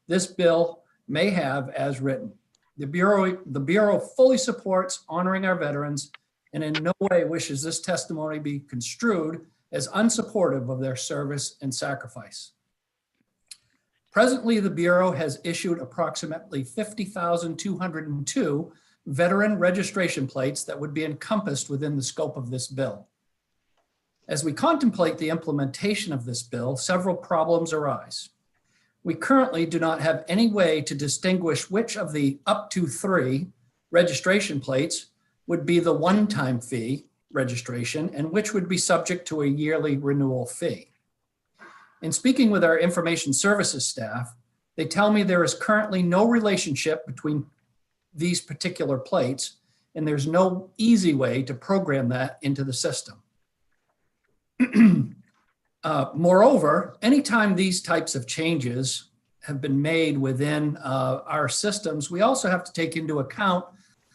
this bill may have as written. The Bureau fully supports honoring our veterans and in no way wishes this testimony be construed as unsupportive of their service and sacrifice. Presently, the Bureau has issued approximately 50,202 veteran registration plates that would be encompassed within the scope of this bill. As we contemplate the implementation of this bill, several problems arise. We currently do not have any way to distinguish which of the up to 3 registration plates would be the one-time fee registration and which would be subject to a yearly renewal fee. In speaking with our information services staff, they tell me there is currently no relationship between these particular plates, and there's no easy way to program that into the system. Moreover, anytime these types of changes have been made within our systems, we also have to take into account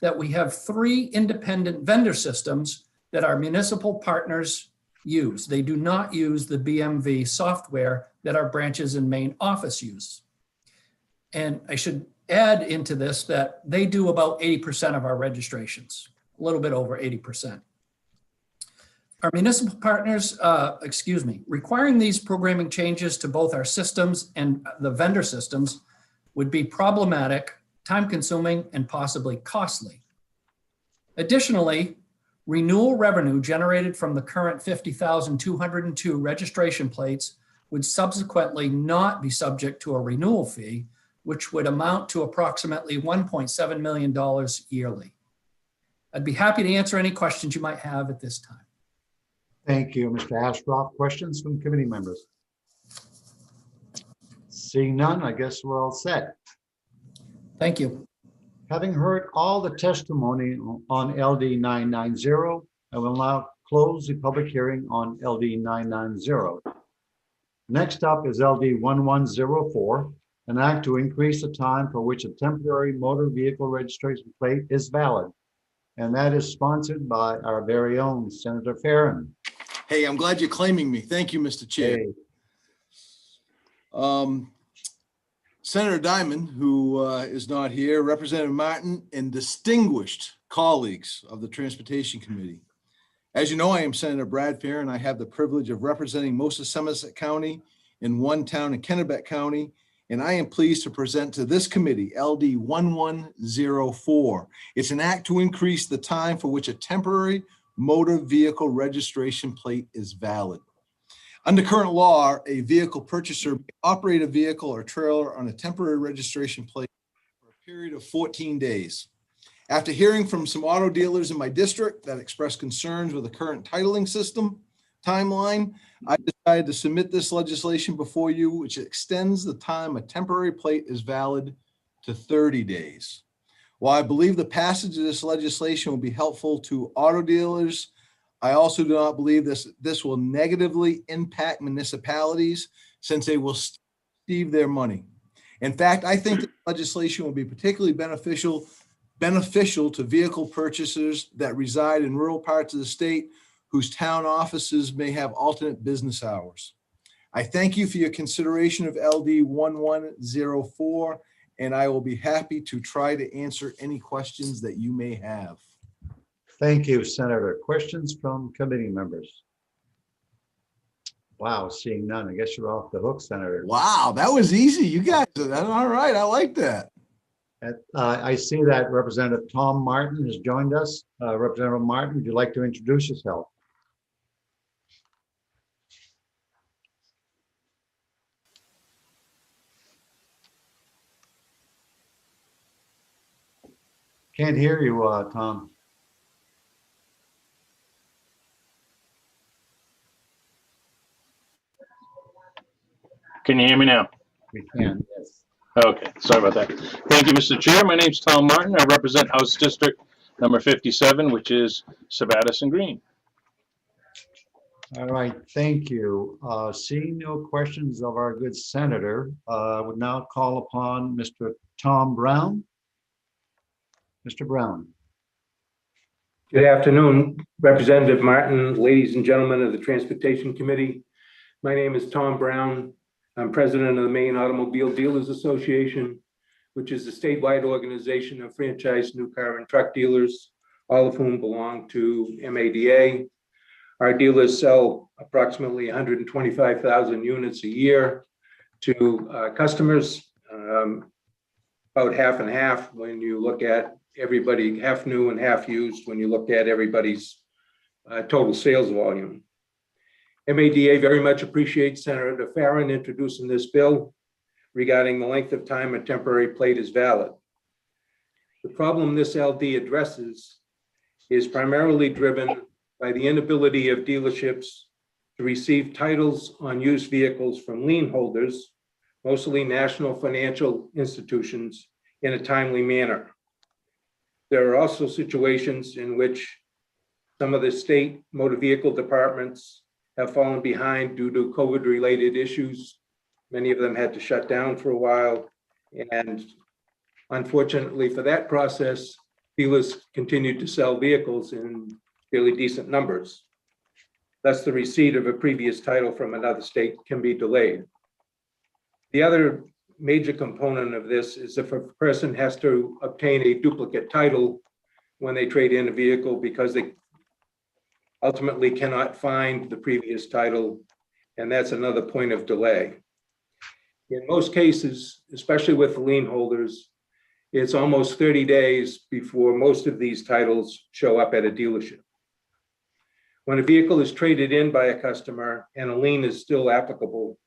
that we have 3 independent vendor systems that our municipal partners use. They do not use the BMV software that our branches and main office use. And I should add into this that they do about 80% of our registrations, a little bit over 80%. Our municipal partners, requiring these programming changes to both our systems and the vendor systems would be problematic, time-consuming, and possibly costly. Additionally, renewal revenue generated from the current 50,202 registration plates would subsequently not be subject to a renewal fee, which would amount to approximately $1.7 million yearly. I'd be happy to answer any questions you might have at this time. Thank you, Mr. Ashcroft. Questions from committee members? Seeing none, I guess we're all set. Thank you. Having heard all the testimony on LD 990, I will now close the public hearing on LD 990. Next up is LD 1104, an act to increase the time for which a temporary motor vehicle registration plate is valid. And that is sponsored by our very own Senator Farren. Hey, I'm glad you're claiming me. Thank you, Mr. Chair. Hey. Senator Diamond, who is not here, Representative Martin, and distinguished colleagues of the Transportation Committee. As you know, I am Senator Brad Farren. I have the privilege of representing most of Somerset County and one town in Kennebec County. And I am pleased to present to this committee LD 1104. It's an act to increase the time for which a temporary motor vehicle registration plate is valid. Under current law, a vehicle purchaser may operate a vehicle or trailer on a temporary registration plate for a period of 14 days. After hearing from some auto dealers in my district that expressed concerns with the current titling system timeline, I decided to submit this legislation before you, which extends the time a temporary plate is valid to 30 days. While I believe the passage of this legislation will be helpful to auto dealers, I also do not believe this will negatively impact municipalities since they will receive their money. In fact, I think the legislation will be particularly beneficial to vehicle purchasers that reside in rural parts of the state whose town offices may have alternate business hours. I thank you for your consideration of LD 1104, and I will be happy to try to answer any questions that you may have. Thank you, Senator. Questions from committee members? Wow, seeing none. I guess you're off the hook, Senator. Wow, that was easy. You guys did that. All right, I like that. I see that Representative Tom Martin has joined us. Representative Martin, would you like to introduce yourself? Can't hear you, Tom. Can you hear me now? We can, yes. Okay, sorry about that. Thank you, Mr. Chair. My name's Tom Martin. I represent House District number 57, which is Sabattis and Green. All right, thank you. Seeing no questions of our good senator, I would now call upon Mr. Tom Brown. Mr. Brown. Good afternoon, Representative Martin, ladies and gentlemen of the Transportation Committee. My name is Tom Brown. I'm president of the Maine Automobile Dealers Association, which is a statewide organization of franchised new car and truck dealers, all of whom belong to MADA. Our dealers sell approximately 125,000 units a year to customers, about half and half when you look at everybody, half new and half used when you look at everybody's total sales volume. MADA very much appreciates Senator Farren introducing this bill regarding the length of time a temporary plate is valid. The problem this LD addresses is primarily driven by the inability of dealerships to receive titles on used vehicles from lien holders, mostly national financial institutions, in a timely manner. There are also situations in which some of the state motor vehicle departments have fallen behind due to COVID-related issues. Many of them had to shut down for a while. And unfortunately for that process, dealers continued to sell vehicles in fairly decent numbers. Thus, the receipt of a previous title from another state can be delayed. The other major component of this is if a person has to obtain a duplicate title when they trade in a vehicle because they ultimately cannot find the previous title, and that's another point of delay. In most cases, especially with the lien holders, it's almost 30 days before most of these titles show up at a dealership. When a vehicle is traded in by a customer and a lien is still applicable,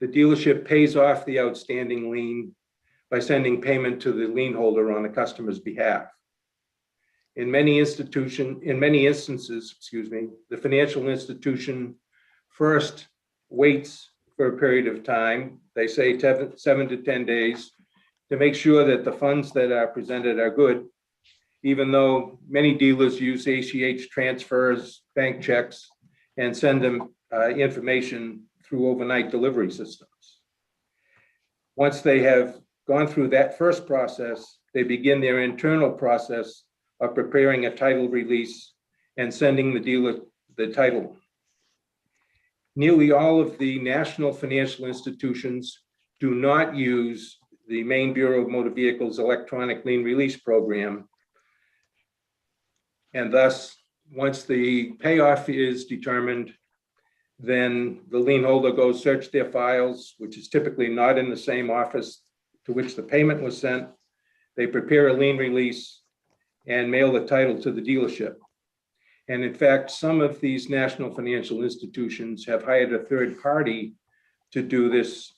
the dealership pays off the outstanding lien by sending payment to the lien holder on the customer's behalf. In many instances, the financial institution first waits for a period of time, they say 7 to 10 days, to make sure that the funds that are presented are good, even though many dealers use ACH transfers, bank checks, and send them information through overnight delivery systems. Once they have gone through that first process, they begin their internal process of preparing a title release and sending the dealer the title. Nearly all of the national financial institutions do not use the Maine Bureau of Motor Vehicles electronic lien release program, and thus once the payoff is determined, then the lien holder goes search their files, which is typically not in the same office to which the payment was sent. They prepare a lien release and mail the title to the dealership. And in fact, some of these national financial institutions have hired a third party to do this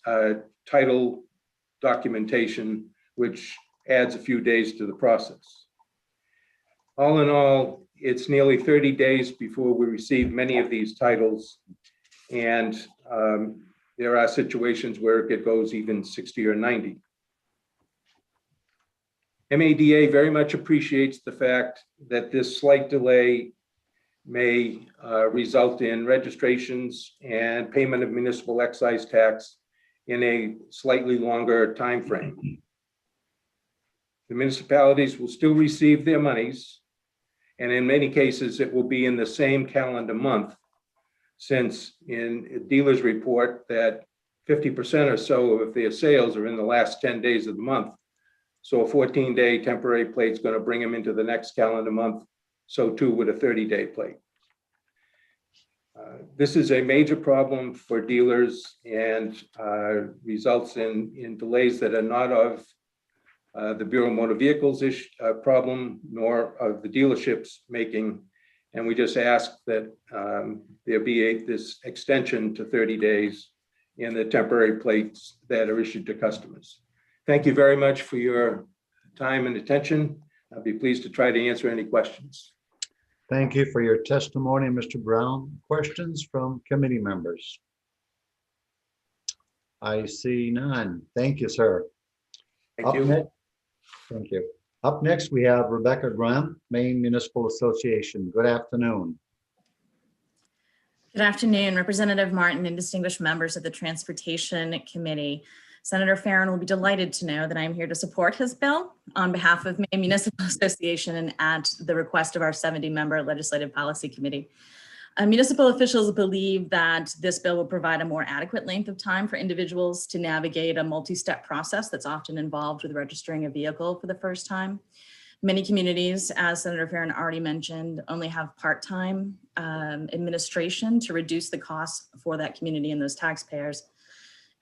title documentation, which adds a few days to the process. All in all, it's nearly 30 days before we receive many of these titles. And there are situations where it goes even 60 or 90. MADA very much appreciates the fact that this slight delay may result in registrations and payment of municipal excise tax in a slightly longer time frame. The municipalities will still receive their monies, and in many cases, it will be in the same calendar month, since in dealers report that 50% or so of their sales are in the last 10 days of the month. So a 14-day temporary plate is going to bring them into the next calendar month. So too with a 30-day plate. This is a major problem for dealers and results in delays that are not of the Bureau of Motor Vehicles problem, nor of the dealerships making. And we just ask that there be this extension to 30 days in the temporary plates that are issued to customers. Thank you very much for your time and attention. I'll be pleased to try to answer any questions. Thank you for your testimony, Mr. Brown. Questions from committee members? I see none. Thank you, sir. Thank you. Thank you. Up next, we have Rebecca Graham, Maine Municipal Association. Good afternoon. Good afternoon, Representative Martin and distinguished members of the Transportation Committee. Senator Farren will be delighted to know that I am here to support his bill on behalf of Maine Municipal Association and at the request of our 70-member Legislative Policy Committee. Municipal officials believe that this bill will provide a more adequate length of time for individuals to navigate a multi-step process that's often involved with registering a vehicle for the first time. Many communities, as Senator Farren already mentioned, only have part-time administration to reduce the costs for that community and those taxpayers.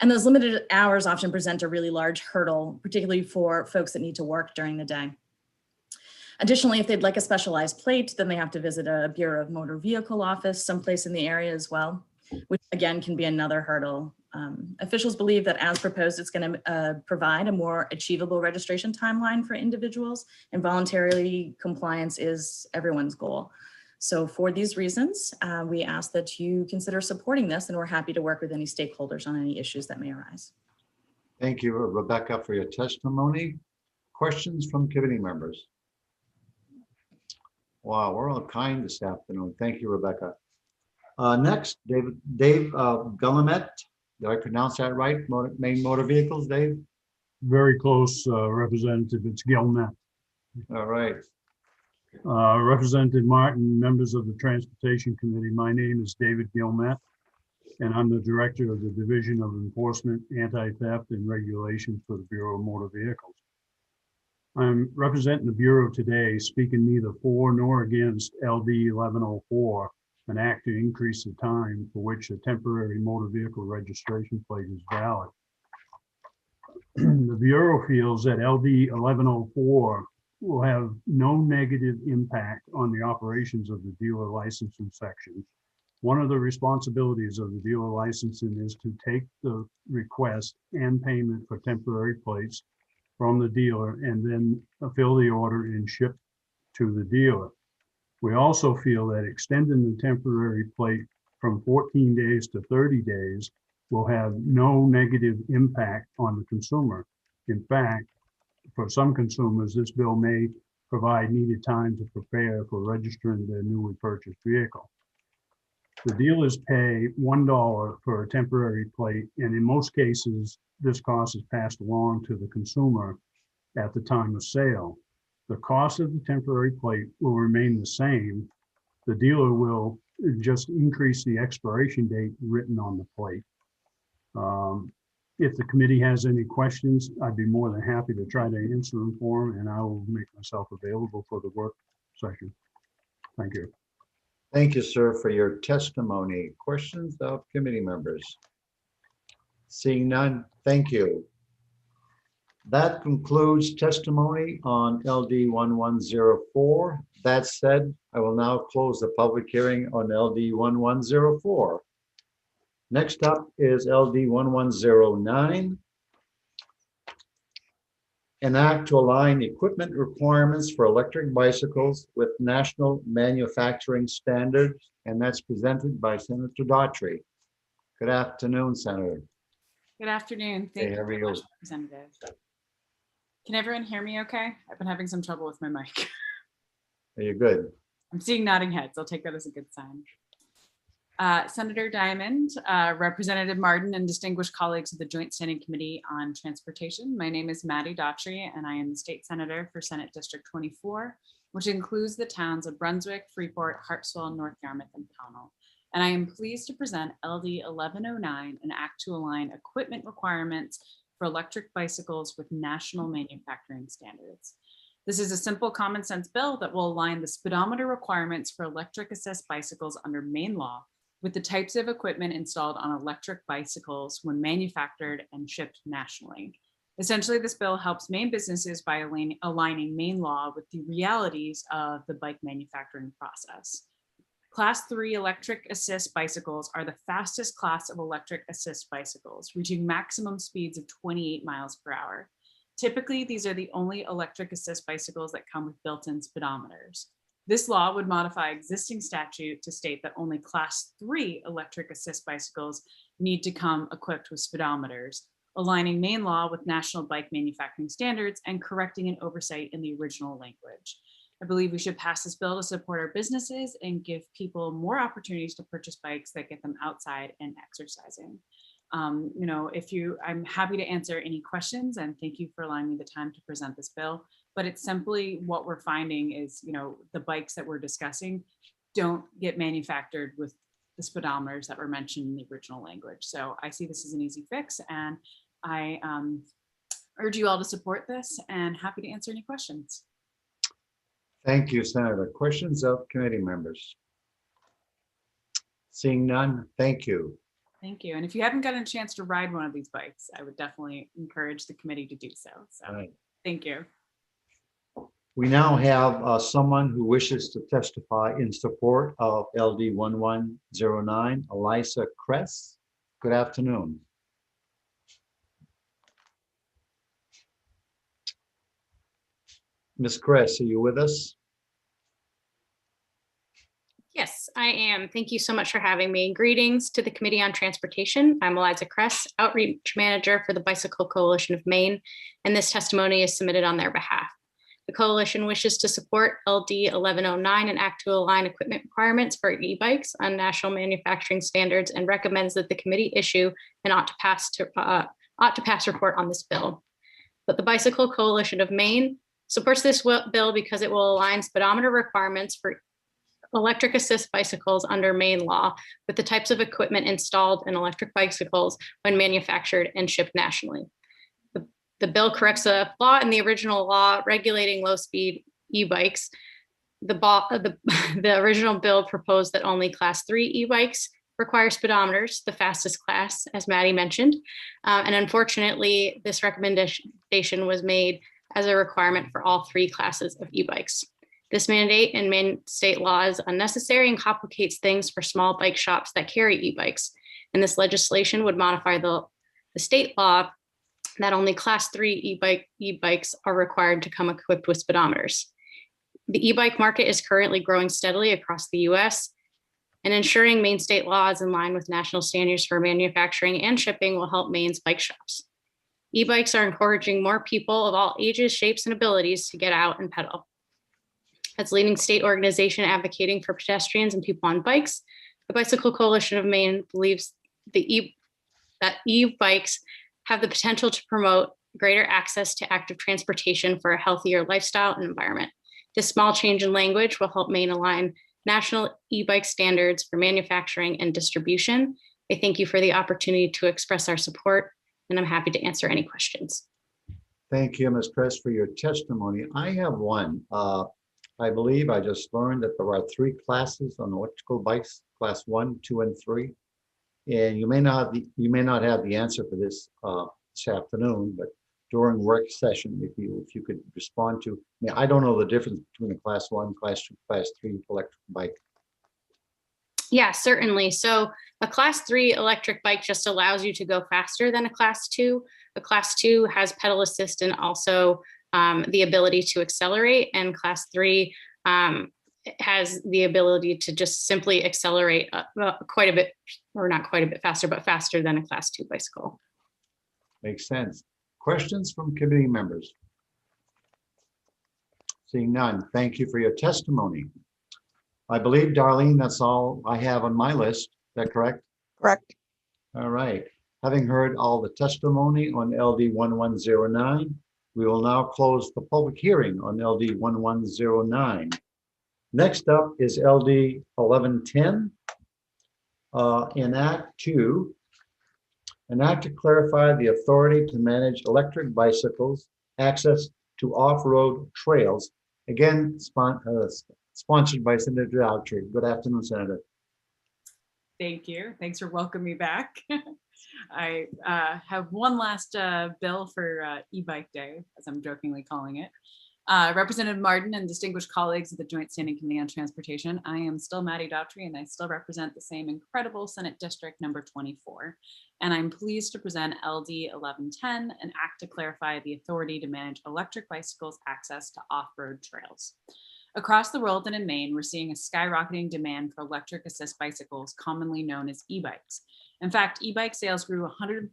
And those limited hours often present a really large hurdle, particularly for folks that need to work during the day. Additionally, if they'd like a specialized plate, then they have to visit a Bureau of Motor Vehicle office someplace in the area as well, which again can be another hurdle. Officials believe that as proposed, it's going to provide a more achievable registration timeline for individuals, and voluntary compliance is everyone's goal. So for these reasons, we ask that you consider supporting this, and we're happy to work with any stakeholders on any issues that may arise. Thank you, Rebecca, for your testimony. Questions from committee members? Wow, we're all kind this afternoon. Thank you, Rebecca. Next, Dave Guillemette. Did I pronounce that right? Maine Motor Vehicles, Dave? Very close, Representative. It's Guillemette. All right. Representative Martin, members of the Transportation Committee, my name is David Guillemette, and I'm the Director of the Division of Enforcement, Anti-Theft, and Regulation for the Bureau of Motor Vehicles. I'm representing the Bureau today, speaking neither for nor against LD 1104, an act to increase the time for which a temporary motor vehicle registration plate is valid. The Bureau feels that LD 1104 will have no negative impact on the operations of the dealer licensing section. One of the responsibilities of the dealer licensing is to take the request and payment for temporary plates from the dealer and then fill the order and ship to the dealer. We also feel that extending the temporary plate from 14 days to 30 days will have no negative impact on the consumer. In fact, for some consumers, this bill may provide needed time to prepare for registering their newly purchased vehicle. The dealers pay $1 for a temporary plate, and in most cases, this cost is passed along to the consumer at the time of sale. The cost of the temporary plate will remain the same. The dealer will just increase the expiration date written on the plate. If the committee has any questions, I'd be more than happy to try to answer them for them, and I will make myself available for the work session. Thank you. Thank you, sir, for your testimony. Questions of committee members? Seeing none, thank you. That concludes testimony on LD 1104. That said, I will now close the public hearing on LD 1104. Next up is LD 1109. An act to align equipment requirements for electric bicycles with national manufacturing standards, and that's presented by Senator Daughtry. Good afternoon, Senator. Good afternoon. Hey, Thank you how are very you? much, Representative. Can everyone hear me okay? I've been having some trouble with my mic. Are you good? I'm seeing nodding heads. I'll take that as a good sign. Senator Diamond, Representative Martin, and distinguished colleagues of the Joint Standing Committee on Transportation. My name is Maddie Daughtry, and I am the State Senator for Senate District 24, which includes the towns of Brunswick, Freeport, Hartsville, North Yarmouth, and Pownell. And I am pleased to present LD 1109, an act to align equipment requirements for electric bicycles with national manufacturing standards. This is a simple common sense bill that will align the speedometer requirements for electric assist bicycles under Maine law with the types of equipment installed on electric bicycles when manufactured and shipped nationally. Essentially, this bill helps Maine businesses by aligning Maine law with the realities of the bike manufacturing process. Class 3 electric assist bicycles are the fastest class of electric assist bicycles, reaching maximum speeds of 28 miles per hour. Typically, these are the only electric assist bicycles that come with built-in speedometers. This law would modify existing statute to state that only class 3 electric assist bicycles need to come equipped with speedometers, aligning Maine law with national bike manufacturing standards and correcting an oversight in the original language. I believe we should pass this bill to support our businesses and give people more opportunities to purchase bikes that get them outside and exercising. I'm happy to answer any questions, and thank you for allowing me the time to present this bill. But it's simply what we're finding is, the bikes that we're discussing don't get manufactured with the speedometers that were mentioned in the original language. So I see this as an easy fix, and I urge you all to support this, and happy to answer any questions. Thank you, Senator. Questions of committee members? Seeing none, thank you. Thank you. And if you haven't gotten a chance to ride one of these bikes, I would definitely encourage the committee to do so. So Right. Thank you. We now have someone who wishes to testify in support of LD 1109, Elisa Kress. Good afternoon. Ms. Kress, are you with us? Yes, I am. Thank you so much for having me. Greetings to the Committee on Transportation. I'm Eliza Kress, Outreach Manager for the Bicycle Coalition of Maine, and this testimony is submitted on their behalf. The coalition wishes to support LD 1109, an act to align equipment requirements for e-bikes on national manufacturing standards, and recommends that the committee issue an ought to pass report on this bill. But the Bicycle Coalition of Maine supports this bill because it will align speedometer requirements for electric assist bicycles under Maine law with the types of equipment installed in electric bicycles when manufactured and shipped nationally. The bill corrects a flaw in the original law regulating low-speed e-bikes. The original bill proposed that only class 3 e-bikes require speedometers, the fastest class, as Maddie mentioned. And unfortunately, this recommendation was made as a requirement for all 3 classes of e-bikes. This mandate in Maine state law is unnecessary and complicates things for small bike shops that carry e-bikes. And this legislation would modify the state law that only class 3 e-bikes are required to come equipped with speedometers. The e-bike market is currently growing steadily across the US, and ensuring Maine state law is in line with national standards for manufacturing and shipping will help Maine's bike shops. E-bikes are encouraging more people of all ages, shapes, and abilities to get out and pedal. As leading state organization advocating for pedestrians and people on bikes, the Bicycle Coalition of Maine believes that e-bikes have the potential to promote greater access to active transportation for a healthier lifestyle and environment. This small change in language will help Maine align national e-bike standards for manufacturing and distribution. I thank you for the opportunity to express our support, and I'm happy to answer any questions. Thank you, Ms. Kress, for your testimony. I have one. I believe I just learned that there are 3 classes on electrical bikes, class 1, 2, and 3. And you may not have the answer for this this afternoon, but during work session, if you could respond to, I mean, I don't know the difference between a class 1, class 2, class 3 electric bike. Yeah, certainly. So a class 3 electric bike just allows you to go faster than a class 2. A class 2 has pedal assist and also the ability to accelerate, and class 3 has the ability to just simply accelerate quite a bit, or not quite a bit faster, but faster than a class 2 bicycle. Makes sense. Questions from committee members? Seeing none, thank you for your testimony. I believe, Darlene, that's all I have on my list. Is that correct? Correct. All right. Having heard all the testimony on LD 1109, we will now close the public hearing on LD 1109. Next up is LD 1110. An act to clarify the authority to manage electric bicycles, access to off-road trails. Again, sponsored by Senator Daughtry. Good afternoon, Senator. Thank you. Thanks for welcoming me back. I have one last bill for e-bike day, as I'm jokingly calling it. Representative Martin and distinguished colleagues of the Joint Standing Committee on Transportation, I am still Maddie Daughtry, and I still represent the same incredible Senate District number 24. And I'm pleased to present LD 1110, an act to clarify the authority to manage electric bicycles' access to off-road trails. Across the world and in Maine, we're seeing a skyrocketing demand for electric assist bicycles, commonly known as e-bikes. In fact, e-bike sales grew 145%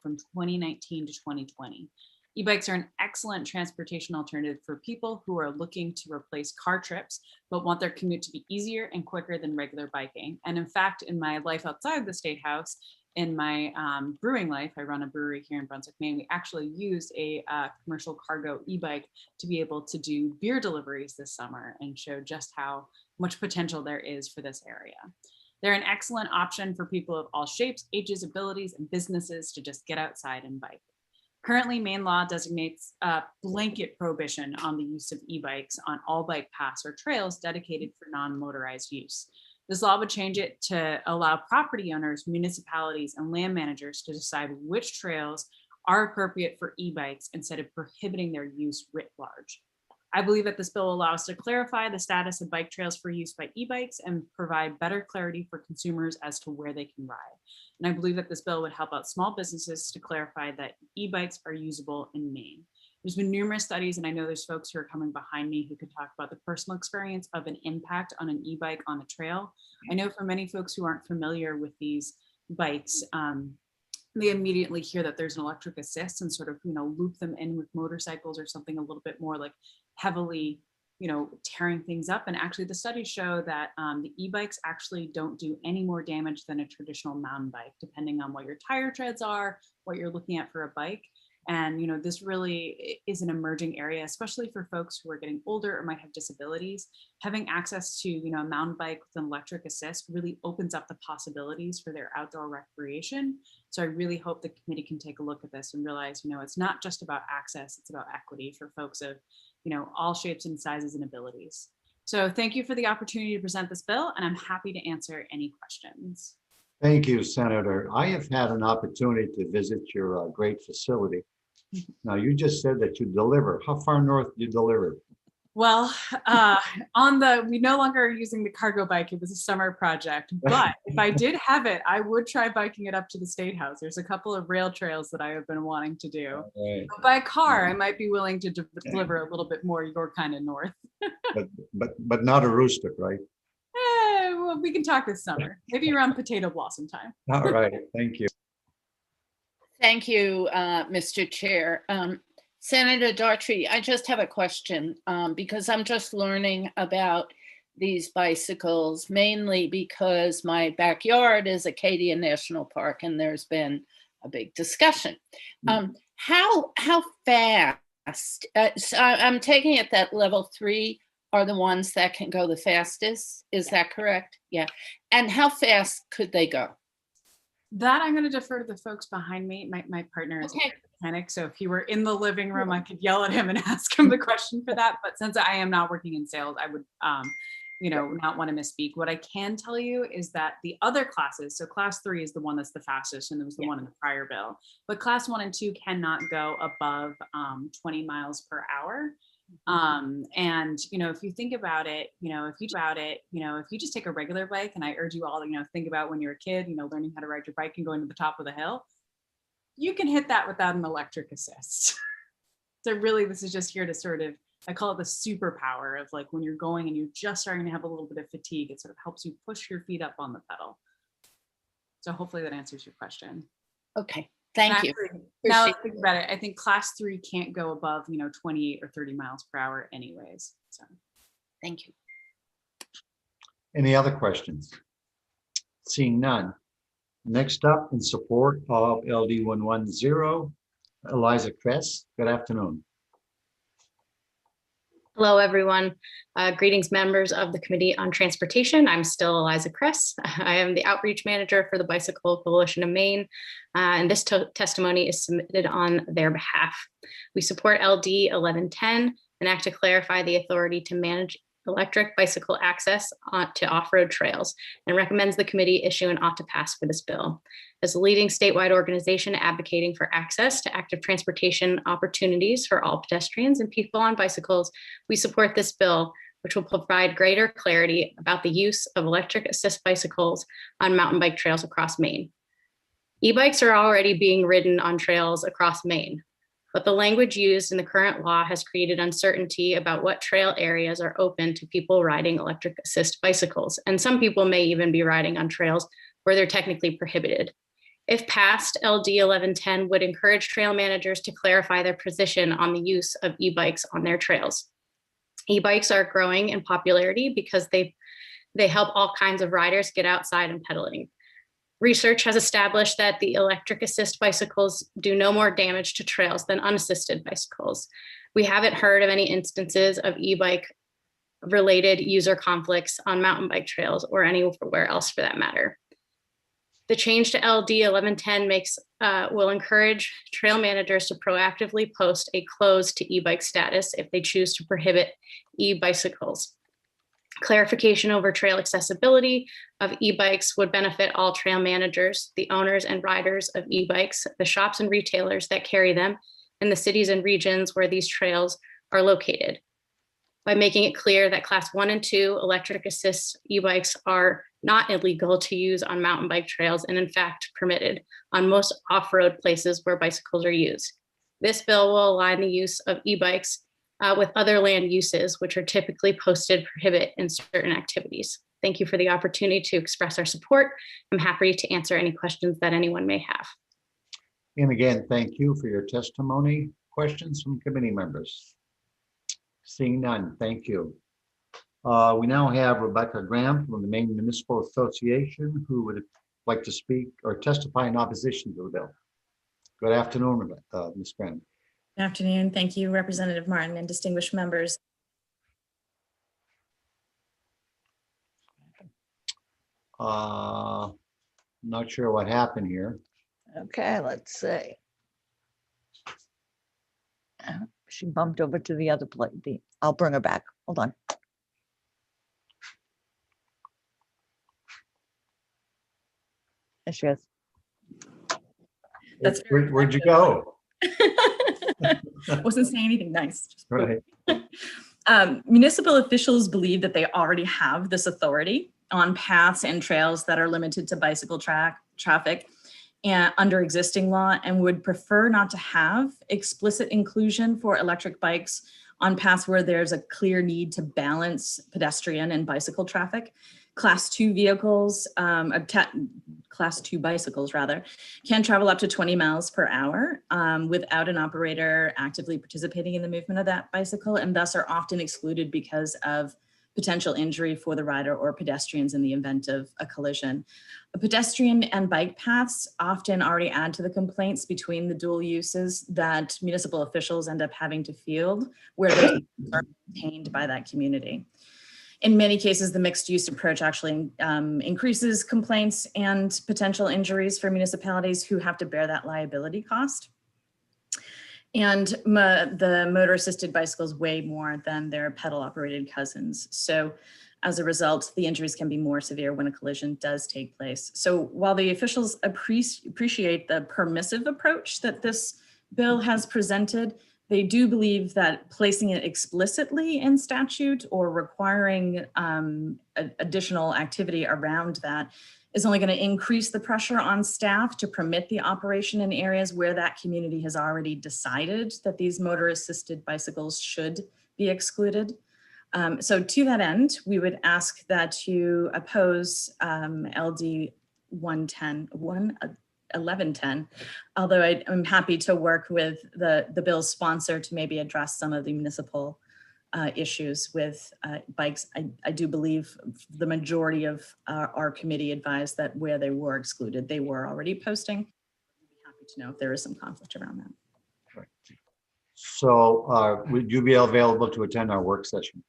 from 2019 to 2020. E-bikes are an excellent transportation alternative for people who are looking to replace car trips, but want their commute to be easier and quicker than regular biking. And in fact, in my life outside the State House, in my brewing life, I run a brewery here in Brunswick, Maine. We actually used a commercial cargo e-bike to be able to do beer deliveries this summer and show just how much potential there is for this area. They're an excellent option for people of all shapes, ages, abilities, and businesses to just get outside and bike. Currently, Maine law designates a blanket prohibition on the use of e-bikes on all bike paths or trails dedicated for non-motorized use. This law would change it to allow property owners, municipalities, and land managers to decide which trails are appropriate for e-bikes instead of prohibiting their use writ large. I believe that this bill will allow us to clarify the status of bike trails for use by e-bikes and provide better clarity for consumers as to where they can ride. And I believe that this bill would help out small businesses to clarify that e-bikes are usable in Maine. There's been numerous studies, and I know there's folks who are coming behind me who could talk about the personal experience of an impact on an e-bike on a trail. I know for many folks who aren't familiar with these bikes, they immediately hear that there's an electric assist and sort of, loop them in with motorcycles or something a little bit more like heavily, tearing things up. And actually the studies show that the e-bikes actually don't do any more damage than a traditional mountain bike, depending on what your tire treads are, what you're looking at for a bike. And, this really is an emerging area, especially for folks who are getting older or might have disabilities. Having access to, a mountain bike with an electric assist really opens up the possibilities for their outdoor recreation. So I really hope the committee can take a look at this and realize, it's not just about access, it's about equity for folks of, all shapes and sizes and abilities. So thank you for the opportunity to present this bill, and I'm happy to answer any questions. Thank you, Senator. I have had an opportunity to visit your great facility. Now, you just said that you deliver. How far north do you deliver? Well, we no longer are using the cargo bike. It was a summer project, but if I did have it, I would try biking it up to the State House. There's a couple of rail trails that I have been wanting to do. Right. But by car, I might be willing to deliver a little bit more your kind of north. but not a Aroostook, right? Well, we can talk this summer, maybe around potato blossom time. All right, thank you. Thank you, Mr. Chair. Senator Daughtry, I just have a question because I'm just learning about these bicycles, mainly because my backyard is Acadia National Park and there's been a big discussion. How fast, so I'm taking it that level 3 are the ones that can go the fastest. Is that correct? Yeah. And how fast could they go? That I'm going to defer to the folks behind me. My partner is a mechanic, so if he were in the living room, I could yell at him and ask him the question for that. But since I am not working in sales, I would, not want to misspeak. What I can tell you is that the other classes, so class 3 is the one that's the fastest, and it was the one in the prior bill. But class 1 and 2 cannot go above 20 miles per hour. And if you think about it, if you just take a regular bike, and I urge you all to think about when you're a kid, learning how to ride your bike and going to the top of the hill, you can hit that without an electric assist. So really, this is just here to sort of, I call it the superpower of like when you're going and you're just starting to have a little bit of fatigue, it sort of helps you push your feet up on the pedal. So hopefully that answers your question. Okay. Thank you. Now that I think about it, I think class 3 can't go above, 28 or 30 miles per hour anyways. So thank you. Any other questions? Seeing none. Next up, in support of LD 110, Eliza Kress. Good afternoon. Hello, everyone. Greetings, members of the Committee on Transportation. I'm still Eliza Kress. I am the Outreach Manager for the Bicycle Coalition of Maine, and this testimony is submitted on their behalf. We support LD 1110, an act to clarify the authority to manage electric bicycle access to off-road trails, and recommends the committee issue an ought to pass for this bill. As a leading statewide organization advocating for access to active transportation opportunities for all pedestrians and people on bicycles, we support this bill, which will provide greater clarity about the use of electric assist bicycles on mountain bike trails across Maine. E-bikes are already being ridden on trails across Maine, but the language used in the current law has created uncertainty about what trail areas are open to people riding electric assist bicycles, and some people may even be riding on trails where they're technically prohibited. If passed, LD 1110 would encourage trail managers to clarify their position on the use of e-bikes on their trails. E-bikes are growing in popularity because they help all kinds of riders get outside and pedaling. Research has established that the electric assist bicycles do no more damage to trails than unassisted bicycles. We haven't heard of any instances of e-bike related user conflicts on mountain bike trails or anywhere else for that matter. The change to LD 1110 will encourage trail managers to proactively post a closed to e-bike status if they choose to prohibit e-bicycles. Clarification over trail accessibility of e-bikes would benefit all trail managers, the owners and riders of e-bikes, the shops and retailers that carry them, and the cities and regions where these trails are located. By making it clear that class 1 and 2 electric assist e-bikes are not illegal to use on mountain bike trails and in fact permitted on most off-road places where bicycles are used. This bill will align the use of e-bikes with other land uses, which are typically posted prohibit in certain activities. Thank you for the opportunity to express our support. I'm happy to answer any questions that anyone may have. And again, thank you for your testimony. Questions from committee members? Seeing none, thank you. We now have Rebecca Graham from the Maine Municipal Association who would like to speak or testify in opposition to the bill. Good afternoon, Ms. Graham. Good afternoon. Thank you, Representative Martin and distinguished members. Not sure what happened here. Okay, let's see. She bumped over to the other plate. I'll bring her back. Hold on. There she is. Where'd you go? Wasn't saying anything nice. Just right. Municipal officials believe that they already have this authority on paths and trails that are limited to bicycle traffic and under existing law, and would prefer not to have explicit inclusion for electric bikes on paths where there's a clear need to balance pedestrian and bicycle traffic. Class 2 vehicles, class 2 bicycles rather, can travel up to 20 miles per hour without an operator actively participating in the movement of that bicycle, and thus are often excluded because of potential injury for the rider or pedestrians in the event of a collision. The pedestrian and bike paths often already add to the complaints between the dual uses that municipal officials end up having to field where they're maintained by that community. In many cases, the mixed use approach actually increases complaints and potential injuries for municipalities who have to bear that liability cost. And the motor assisted bicycles weigh more than their pedal operated cousins. So as a result, the injuries can be more severe when a collision does take place. So while the officials appreciate the permissive approach that this bill has presented, they do believe that placing it explicitly in statute or requiring additional activity around that is only going to increase the pressure on staff to permit the operation in areas where that community has already decided that these motor assisted bicycles should be excluded. So to that end, we would ask that you oppose LD 1110, although I'm happy to work with the bill's sponsor to maybe address some of the municipal issues with bikes. I do believe the majority of our committee advised that where they were excluded, they were already posting. I'd be happy to know if there is some conflict around that. So would you be available to attend our work session?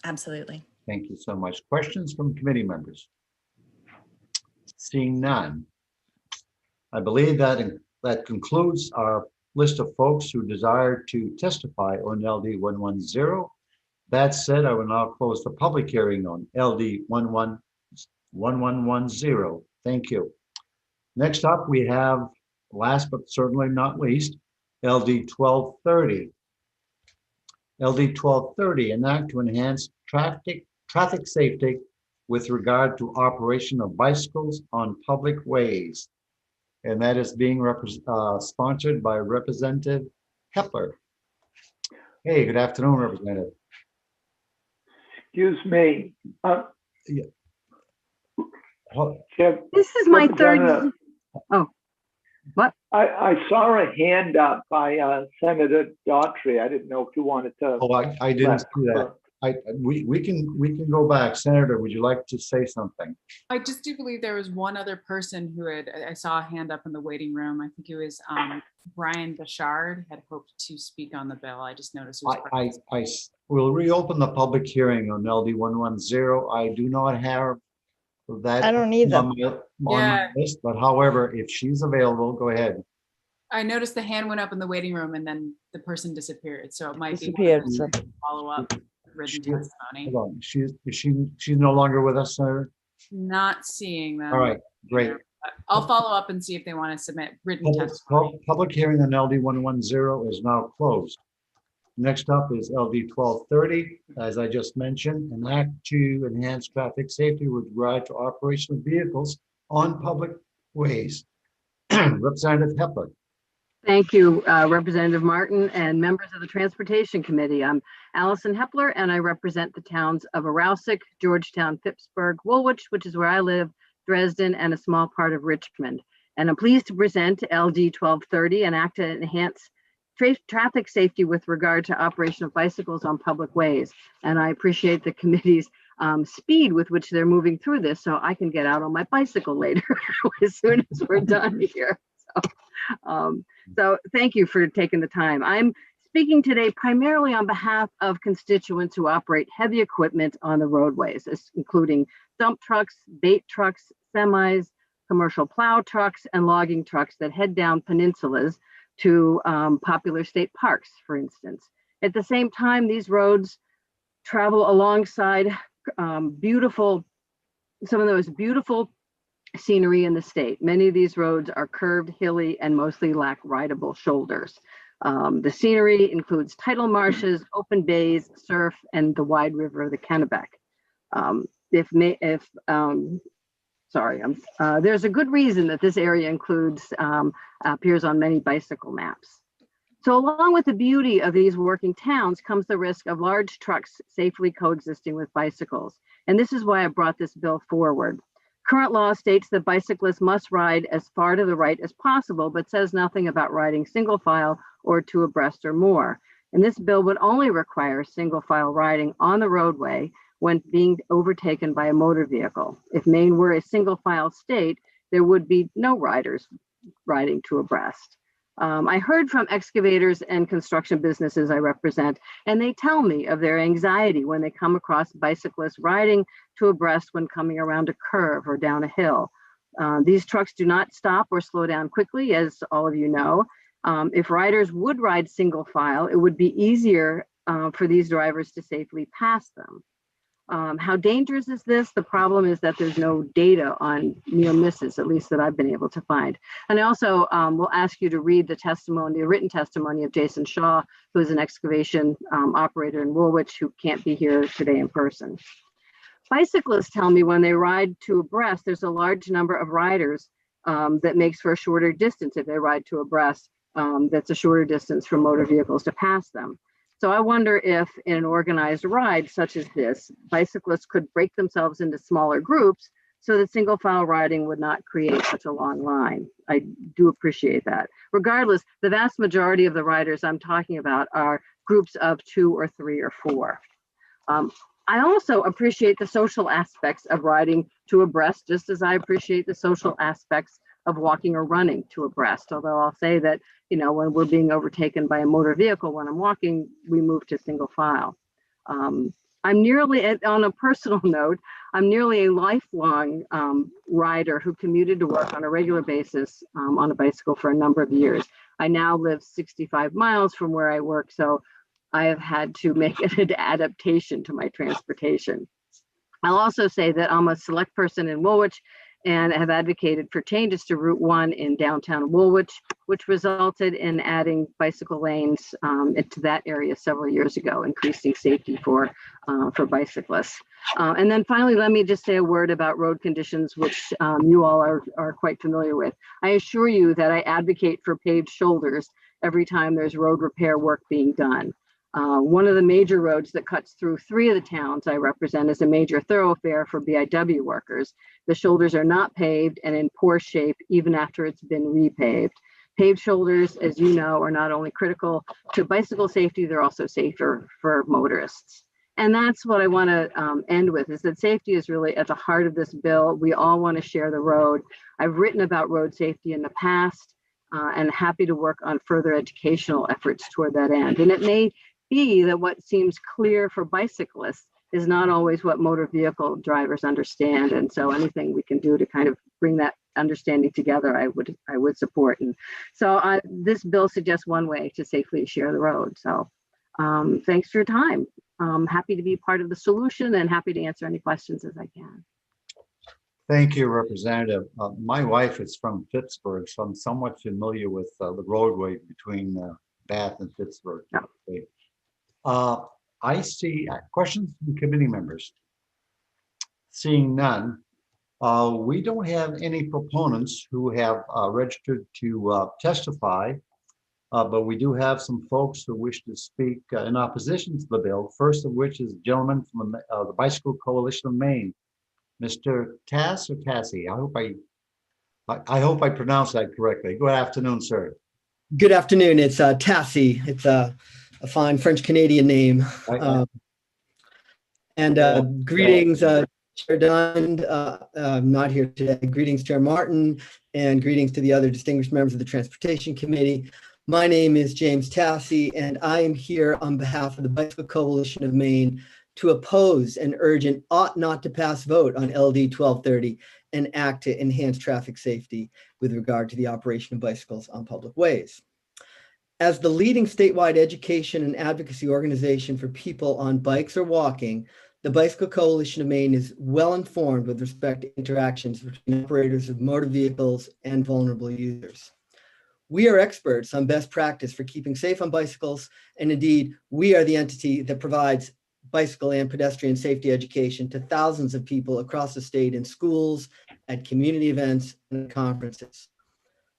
Absolutely. Thank you so much. Questions from committee members? Seeing none. I believe that concludes our list of folks who desire to testify on LD 110. That said, I will now close the public hearing on LD 1110. Thank you. Next up, we have, last but certainly not least, LD 1230. LD 1230, an act to enhance traffic safety with regard to operation of bicycles on public ways. And that is being sponsored by Representative Hepler. Hey, good afternoon, Representative. Excuse me. This is my third. Oh, what? I saw a hand up by Senator Daughtry. I didn't know if you wanted to. Oh, I didn't see that. We can go back. Senator, would you like to say something? I just do believe there was one other person who I saw a hand up in the waiting room. I think it was Brian Bouchard had hoped to speak on the bill. I just noticed. I will reopen the public hearing on LD 110. I do not have that. I don't either. On my list, but however, if she's available, go ahead. I noticed the hand went up in the waiting room and then the person disappeared. So it might disappeared, be follow up. Written testimony. Hold on. She's no longer with us, Senator? Not seeing them. All right, great. I'll follow up and see if they want to submit written testimony. Public hearing on LD 110 is now closed. Next up is LD 1230, as I just mentioned, an act to enhance traffic safety with regard to operation of vehicles on public ways. Representative Hepler. Thank you, Representative Martin and members of the Transportation Committee. I'm Allison Hepler, and I represent the towns of Arousek, Georgetown, Phippsburg, Woolwich, which is where I live, Dresden, and a small part of Richmond. And I'm pleased to present LD 1230, an act to enhance traffic safety with regard to operation of bicycles on public ways. And I appreciate the committee's speed with which they're moving through this, so I can get out on my bicycle later as soon as we're done here. So thank you for taking the time. I'm speaking today primarily on behalf of constituents who operate heavy equipment on the roadways, including dump trucks, bait trucks, semis, commercial plow trucks, and logging trucks that head down peninsulas to popular state parks, for instance. At the same time, these roads travel alongside some of the most beautiful scenery in the state. Many of these roads are curved, hilly, and mostly lack rideable shoulders. The scenery includes tidal marshes, open bays, surf, and the wide river of the Kennebec. There's a good reason that this area appears on many bicycle maps. So along with the beauty of these working towns comes the risk of large trucks safely coexisting with bicycles. And this is why I brought this bill forward. Current law states that bicyclists must ride as far to the right as possible, but says nothing about riding single file or two abreast or more. And this bill would only require single file riding on the roadway when being overtaken by a motor vehicle. If Maine were a single file state, there would be no riders riding two abreast. I heard from excavators and construction businesses I represent, and they tell me of their anxiety when they come across bicyclists riding to abreast when coming around a curve or down a hill. These trucks do not stop or slow down quickly, as all of you know. If riders would ride single file, it would be easier for these drivers to safely pass them. How dangerous is this? The problem is that there's no data on near misses, at least that I've been able to find. And I also will ask you to read the testimony, the written testimony of Jason Shaw, who is an excavation operator in Woolwich, who can't be here today in person. Bicyclists tell me when they ride to abreast, there's a large number of riders that makes for a shorter distance if they ride to abreast. That's a shorter distance for motor vehicles to pass them. So I wonder if in an organized ride such as this, bicyclists could break themselves into smaller groups so that single file riding would not create such a long line. I do appreciate that. Regardless, the vast majority of the riders I'm talking about are groups of 2 or 3 or 4. I also appreciate the social aspects of riding to abreast, just as I appreciate the social aspects of walking or running to abreast. Although I'll say that, you know, when we're being overtaken by a motor vehicle, when I'm walking, we move to single file. I'm nearly, on a personal note, I'm nearly a lifelong rider who commuted to work on a regular basis on a bicycle for a number of years. I now live 65 miles from where I work, so I have had to make an adaptation to my transportation. I'll also say that I'm a select person in Woolwich and have advocated for changes to Route 1 in downtown Woolwich, which resulted in adding bicycle lanes into that area several years ago, increasing safety for bicyclists. And then finally, let me just say a word about road conditions, which you all are quite familiar with. I assure you that I advocate for paved shoulders every time there's road repair work being done. One of the major roads that cuts through 3 of the towns I represent is a major thoroughfare for BIW workers. The shoulders are not paved and in poor shape even after it's been repaved. Paved shoulders, as you know, are not only critical to bicycle safety, they're also safer for motorists. And that's what I want to end with, is that safety is really at the heart of this bill. We all want to share the road. I've written about road safety in the past and happy to work on further educational efforts toward that end. And it may be that what seems clear for bicyclists is not always what motor vehicle drivers understand. And so anything we can do to kind of bring that understanding together, I would support. And so this bill suggests one way to safely share the road. So thanks for your time. I'm happy to be part of the solution and happy to answer any questions as I can. Thank you, Representative. My wife is from Pittsburgh, so I'm somewhat familiar with the roadway between Bath and Pittsburgh. Yeah. I see questions from committee members. Seeing none, we don't have any proponents who have registered to testify, but we do have some folks who wish to speak in opposition to the bill, first of which is a gentleman from the Bicycle Coalition of Maine, Mr. Tass or Tassie. I hope I pronounced that correctly. Good afternoon, sir. Good afternoon. It's Tassie. It's a fine French-Canadian name. Greetings, Chair Diamond. I'm not here today. Greetings, Chair Martin, and greetings to the other distinguished members of the Transportation Committee. My name is James Tassie, and I am here on behalf of the Bicycle Coalition of Maine to oppose an urgent ought not to pass vote on LD 1230 and act to enhance traffic safety with regard to the operation of bicycles on public ways. As the leading statewide education and advocacy organization for people on bikes or walking, the Bicycle Coalition of Maine is well informed with respect to interactions between operators of motor vehicles and vulnerable users. We are experts on best practice for keeping safe on bicycles, and indeed, we are the entity that provides bicycle and pedestrian safety education to thousands of people across the state in schools, at community events, and conferences.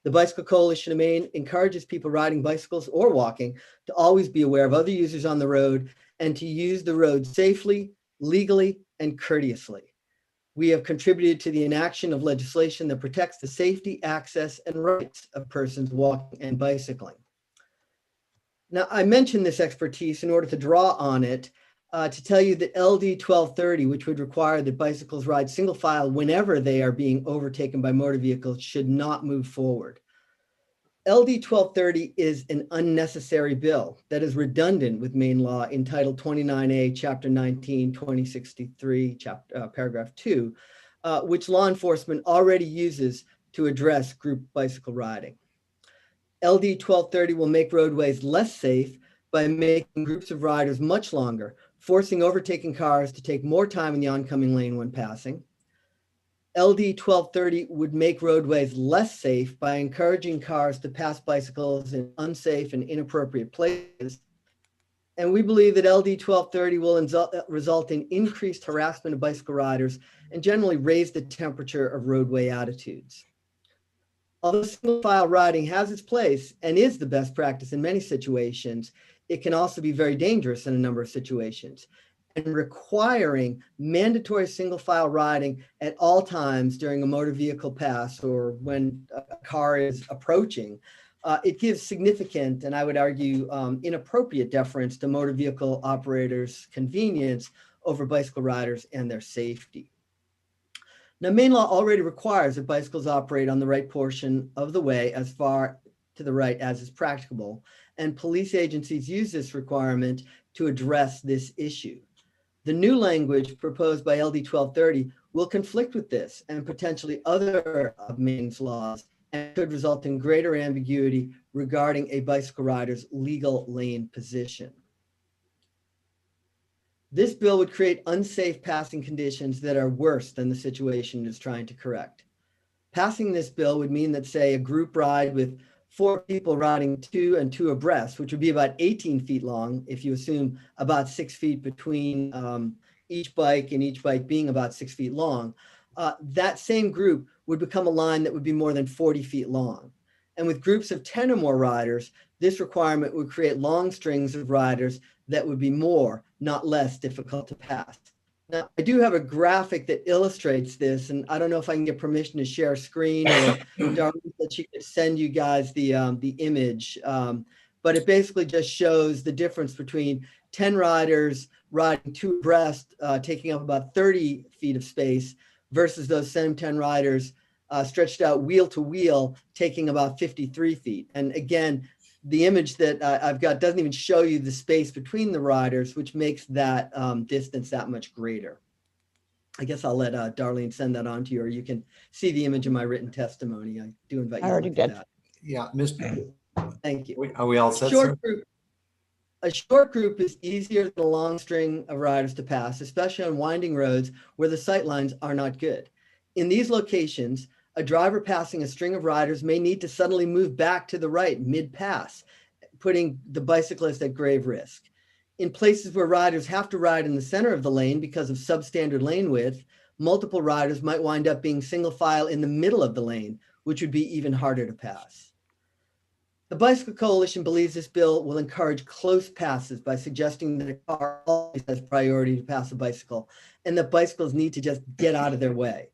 The Bicycle Coalition of Maine encourages people riding bicycles or walking to always be aware of other users on the road and to use the road safely, legally, and courteously. We have contributed to the enaction of legislation that protects the safety, access, and rights of persons walking and bicycling. Now, I mentioned this expertise in order to draw on it to tell you that LD 1230, which would require that bicycles ride single file whenever they are being overtaken by motor vehicles, should not move forward. LD 1230 is an unnecessary bill that is redundant with Maine law in Title 29A, Chapter 19, 2063, paragraph 2, which law enforcement already uses to address group bicycle riding. LD 1230 will make roadways less safe by making groups of riders much longer, forcing overtaking cars to take more time in the oncoming lane when passing. LD 1230 would make roadways less safe by encouraging cars to pass bicycles in unsafe and inappropriate places. And we believe that LD 1230 will result in increased harassment of bicycle riders and generally raise the temperature of roadway attitudes. Although single file riding has its place and is the best practice in many situations, it can also be very dangerous in a number of situations. And requiring mandatory single file riding at all times during a motor vehicle pass or when a car is approaching, it gives significant, and I would argue inappropriate deference to motor vehicle operators' convenience over bicycle riders and their safety. Now, Maine law already requires that bicycles operate on the right portion of the way as far to the right as is practicable, and police agencies use this requirement to address this issue. The new language proposed by LD 1230 will conflict with this and potentially other of Maine's laws and could result in greater ambiguity regarding a bicycle rider's legal lane position. This bill would create unsafe passing conditions that are worse than the situation it is trying to correct. Passing this bill would mean that, say, a group ride with 4 people riding 2 and 2 abreast, which would be about 18 feet long, if you assume about 6 feet between each bike and each bike being about 6 feet long, that same group would become a line that would be more than 40 feet long. And with groups of 10 or more riders, this requirement would create long strings of riders that would be more, not less, difficult to pass. Now, I do have a graphic that illustrates this, and I don't know if I can get permission to share a screen or Darlene that she could send you guys the image. But it basically just shows the difference between 10 riders riding 2 abreast, taking up about 30 feet of space, versus those same 10 riders stretched out wheel to wheel, taking about 53 feet. And again, the image that I've got doesn't even show you the space between the riders, which makes that distance that much greater. I guess I'll let Darlene send that on to you, or you can see the image in my written testimony. I do invite you to look at that. Yeah, Mr. Thank you. Are we all set, sir? A short group is easier than a long string of riders to pass, especially on winding roads where the sight lines are not good. In these locations, a driver passing a string of riders may need to suddenly move back to the right mid-pass, putting the bicyclist at grave risk. In places where riders have to ride in the center of the lane because of substandard lane width, multiple riders might wind up being single file in the middle of the lane, which would be even harder to pass. The Bicycle Coalition believes this bill will encourage close passes by suggesting that a car always has priority to pass a bicycle and that bicycles need to just get out of their way.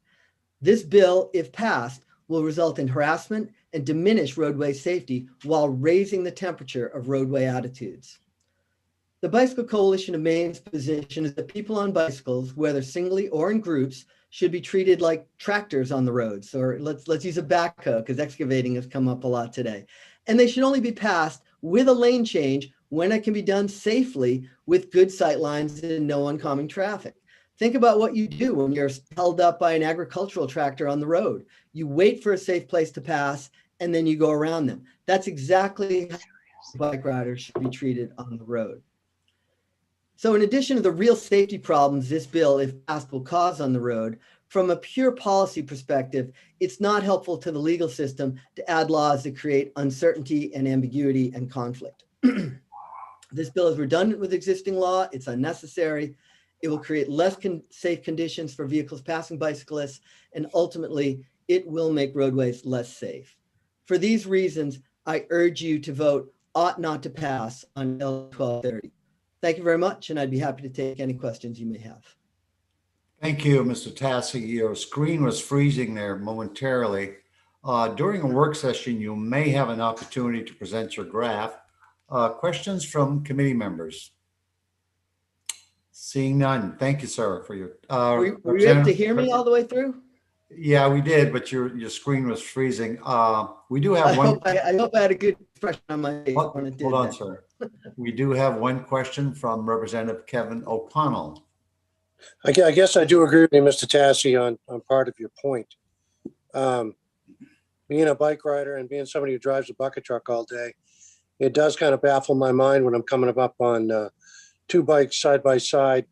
This bill, if passed, will result in harassment and diminish roadway safety while raising the temperature of roadway attitudes. The Bicycle Coalition of Maine's position is that people on bicycles, whether singly or in groups, should be treated like tractors on the roads, or let's use a backhoe because excavating has come up a lot today. And they should only be passed with a lane change when it can be done safely with good sight lines and no oncoming traffic. Think about what you do when you're held up by an agricultural tractor on the road. You wait for a safe place to pass, and then you go around them. That's exactly how bike riders should be treated on the road. So in addition to the real safety problems this bill, if passed, will cause on the road, from a pure policy perspective, it's not helpful to the legal system to add laws that create uncertainty and ambiguity and conflict. This bill is redundant with existing law. It's unnecessary. It will create less safe conditions for vehicles passing bicyclists, and ultimately, it will make roadways less safe. For these reasons, I urge you to vote ought not to pass on L 1230. Thank you very much, and I'd be happy to take any questions you may have. Thank you, Mr. Tassi. Your screen was freezing there momentarily. During a work session, you may have an opportunity to present your graph. Questions from committee members? Seeing none. Thank you, sir, for your. Were you able to hear me all the way through? Yeah, we did, but your screen was freezing. We do I have one. hope I had a good expression on my face when it did Hold on, that. sir. We do have one question from Representative Kevin O'Connell. I guess I do agree with you, Mr. Tassi, on part of your point. Being a bike rider and being somebody who drives a bucket truck all day, it does kind of baffle my mind when I'm coming up on two bikes side by side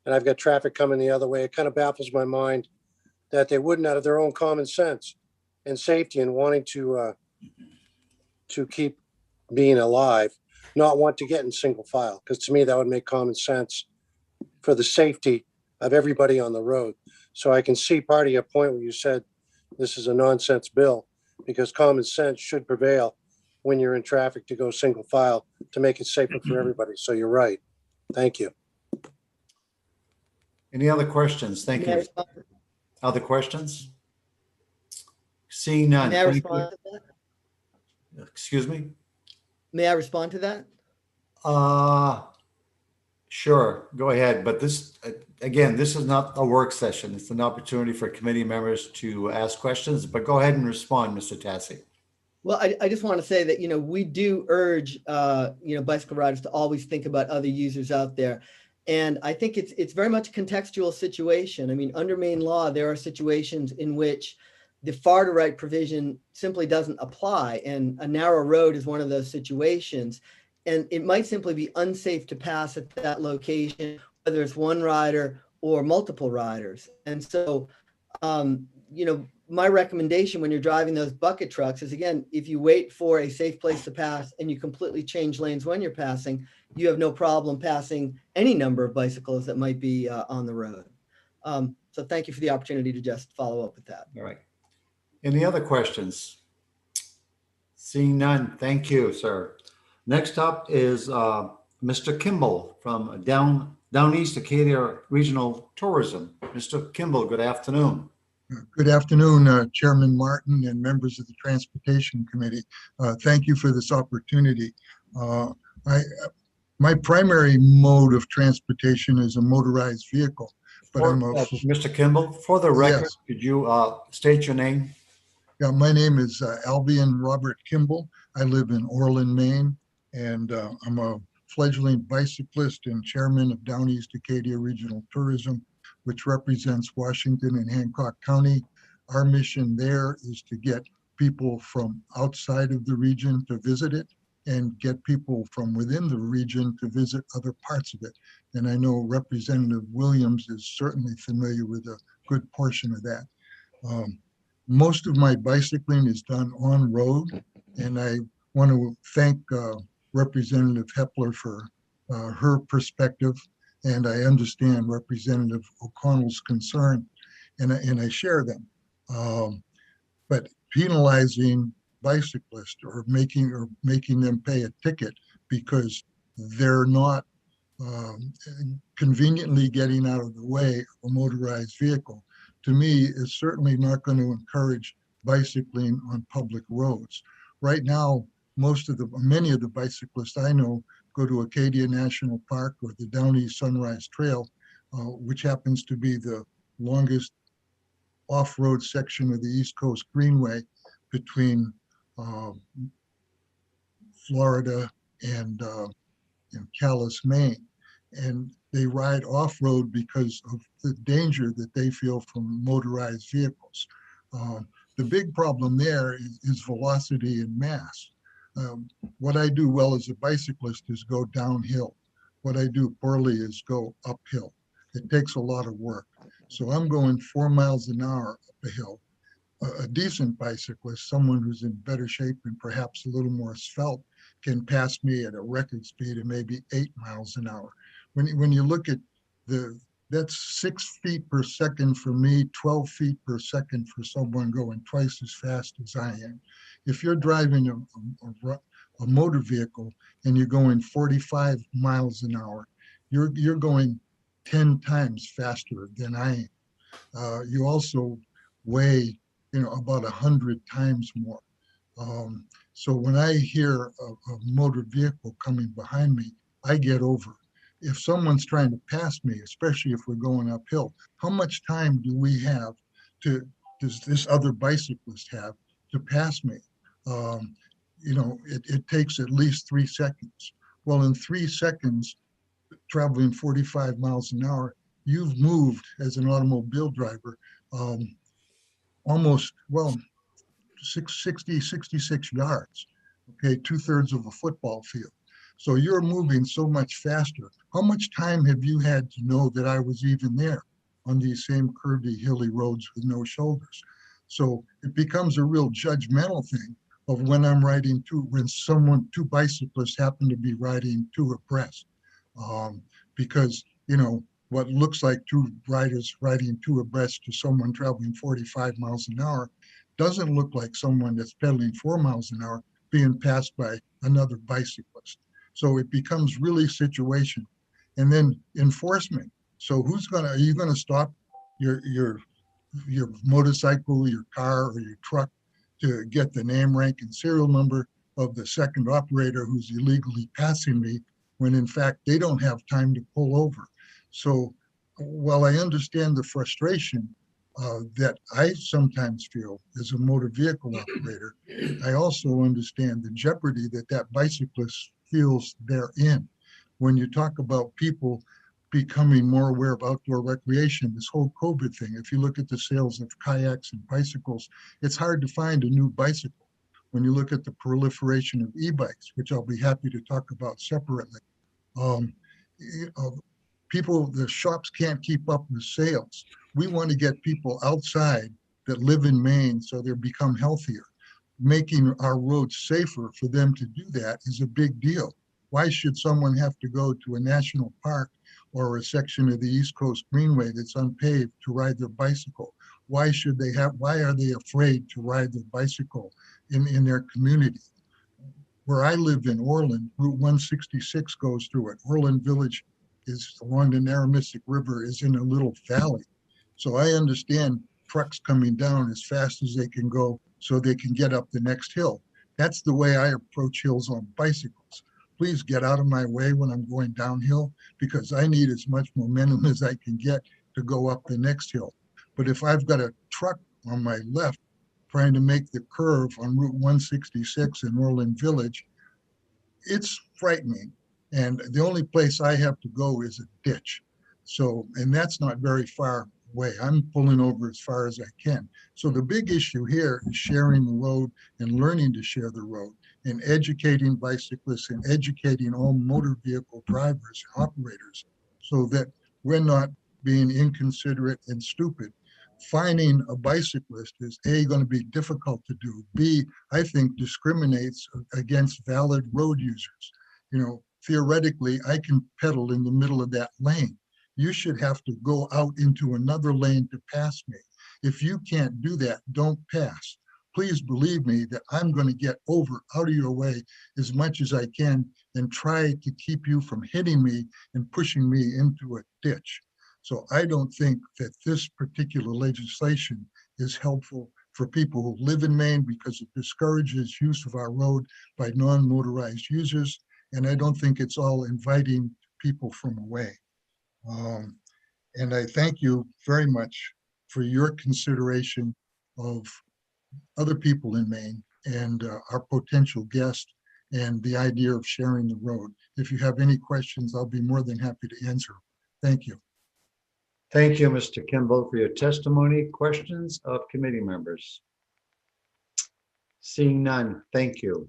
and I've got traffic coming the other way. It kind of baffles my mind that they wouldn't, out of their own common sense and safety and wanting to keep being alive, not want to get in single file. Because to me, that would make common sense for the safety of everybody on the road. So I can see part of your point where you said this is a nonsense bill, because common sense should prevail when you're in traffic to go single file to make it safer for everybody. So you're right. Thank you. Any other questions? Thank you. Other questions? Seeing none. May I respond to that? Excuse me? May I respond to that? Sure, go ahead. But this, again, this is not a work session. It's an opportunity for committee members to ask questions, but go ahead and respond, Mr. Tassi. Well, I just want to say that, we do urge, bicycle riders to always think about other users out there. And I think it's very much a contextual situation. I mean, under Maine law, there are situations in which the far to right provision simply doesn't apply. And a narrow road is one of those situations. And it might simply be unsafe to pass at that location, whether it's one rider or multiple riders. And so, my recommendation when you're driving those bucket trucks is, again, if you wait for a safe place to pass and you completely change lanes when you're passing, you have no problem passing any number of bicycles that might be on the road. So thank you for the opportunity to just follow up with that. All right. Any other questions? Seeing none, thank you, sir. Next up is Mr. Kimball from Down East Acadia Regional Tourism. Mr. Kimball, good afternoon. Good afternoon, Chairman Martin and members of the Transportation Committee. Thank you for this opportunity. My primary mode of transportation is a motorized vehicle. But Mr. Kimball, for the record, yes. Could you state your name? Yeah, my name is Albion Robert Kimball. I live in Orland, Maine, and I'm a fledgling bicyclist and chairman of Down East Acadia Regional Tourism, which represents Washington and Hancock County. Our mission there is to get people from outside of the region to visit it and get people from within the region to visit other parts of it. And I know Representative Williams is certainly familiar with a good portion of that. Most of my bicycling is done on road, and I want to thank Representative Hepler for her perspective. And I understand Representative O'Connell's concern, and I share them. But penalizing bicyclists or making them pay a ticket because they're not conveniently getting out of the way of a motorized vehicle, to me, is certainly not going to encourage bicycling on public roads. Right now, many of the bicyclists I know go to Acadia National Park or the Down East Sunrise Trail, which happens to be the longest off-road section of the East Coast Greenway between Florida and Calais, Maine. And they ride off-road because of the danger that they feel from motorized vehicles. The big problem there is velocity and mass. What I do well as a bicyclist is go downhill. What I do poorly is go uphill. It takes a lot of work. So I'm going 4 miles an hour up a hill. A decent bicyclist, someone who's in better shape and perhaps a little more svelte, can pass me at a record speed of maybe 8 miles an hour. When you look at that's 6 feet per second for me, 12 feet per second for someone going twice as fast as I am. If you're driving a motor vehicle and you're going 45 miles an hour, you're going 10 times faster than I am. You also weigh, about 100 times more. So when I hear a motor vehicle coming behind me, I get over. If someone's trying to pass me, especially if we're going uphill, how much time do we have to does this other bicyclist have to pass me? It takes at least 3 seconds. Well, in 3 seconds, traveling 45 miles an hour, you've moved as an automobile driver almost, 66 yards, okay, 2/3 of a football field. So you're moving so much faster. How much time have you had to know that I was even there on these same curvy, hilly roads with no shoulders? So it becomes a real judgmental thing of when I'm riding when two bicyclists happen to be riding two abreast. Because, what looks like two riders riding two abreast to someone traveling 45 miles an hour doesn't look like someone that's pedaling 4 miles an hour being passed by another bicyclist. So it becomes really situational. And then enforcement. So are you gonna stop your motorcycle, your car, or your truck to get the name, rank, and serial number of the second operator who's illegally passing me, when in fact they don't have time to pull over? So while I understand the frustration that I sometimes feel as a motor vehicle operator, I also understand the jeopardy that bicyclist feels they're in. When you talk about people becoming more aware of outdoor recreation, this whole COVID thing, if you look at the sales of kayaks and bicycles, it's hard to find a new bicycle. When you look at the proliferation of e-bikes, which I'll be happy to talk about separately, the shops can't keep up with sales. We want to get people outside that live in Maine so they become healthier. Making our roads safer for them to do that is a big deal. Why should someone have to go to a national park or a section of the East Coast Greenway that's unpaved to ride their bicycle? Why are they afraid to ride their bicycle in their community? Where I live in Orland, Route 166 goes through it. Orland Village is along the Narragansett River, is in a little valley. So I understand trucks coming down as fast as they can go so they can get up the next hill. That's the way I approach hills on bicycles. Please get out of my way when I'm going downhill, because I need as much momentum as I can get to go up the next hill. But if I've got a truck on my left trying to make the curve on Route 166 in Orland Village, it's frightening. And the only place I have to go is a ditch. So, and that's not very far away. I'm pulling over as far as I can. So the big issue here is sharing the road and learning to share the road, and educating bicyclists and educating all motor vehicle drivers and operators so that we're not being inconsiderate and stupid. Finding a bicyclist is A, going to be difficult to do. B, I think discriminates against valid road users. Theoretically, I can pedal in the middle of that lane. You should have to go out into another lane to pass me. If you can't do that, don't pass. Please believe me that I'm going to get out of your way as much as I can and try to keep you from hitting me and pushing me into a ditch. So I don't think that this particular legislation is helpful for people who live in Maine, because it discourages use of our road by non-motorized users. And I don't think it's all inviting people from away. And I thank you very much for your consideration of other people in Maine and our potential guest and the idea of sharing the road. If you have any questions, I'll be more than happy to answer. Thank you. Thank you, Mr. Kimball, for your testimony. Questions of committee members? Seeing none, thank you.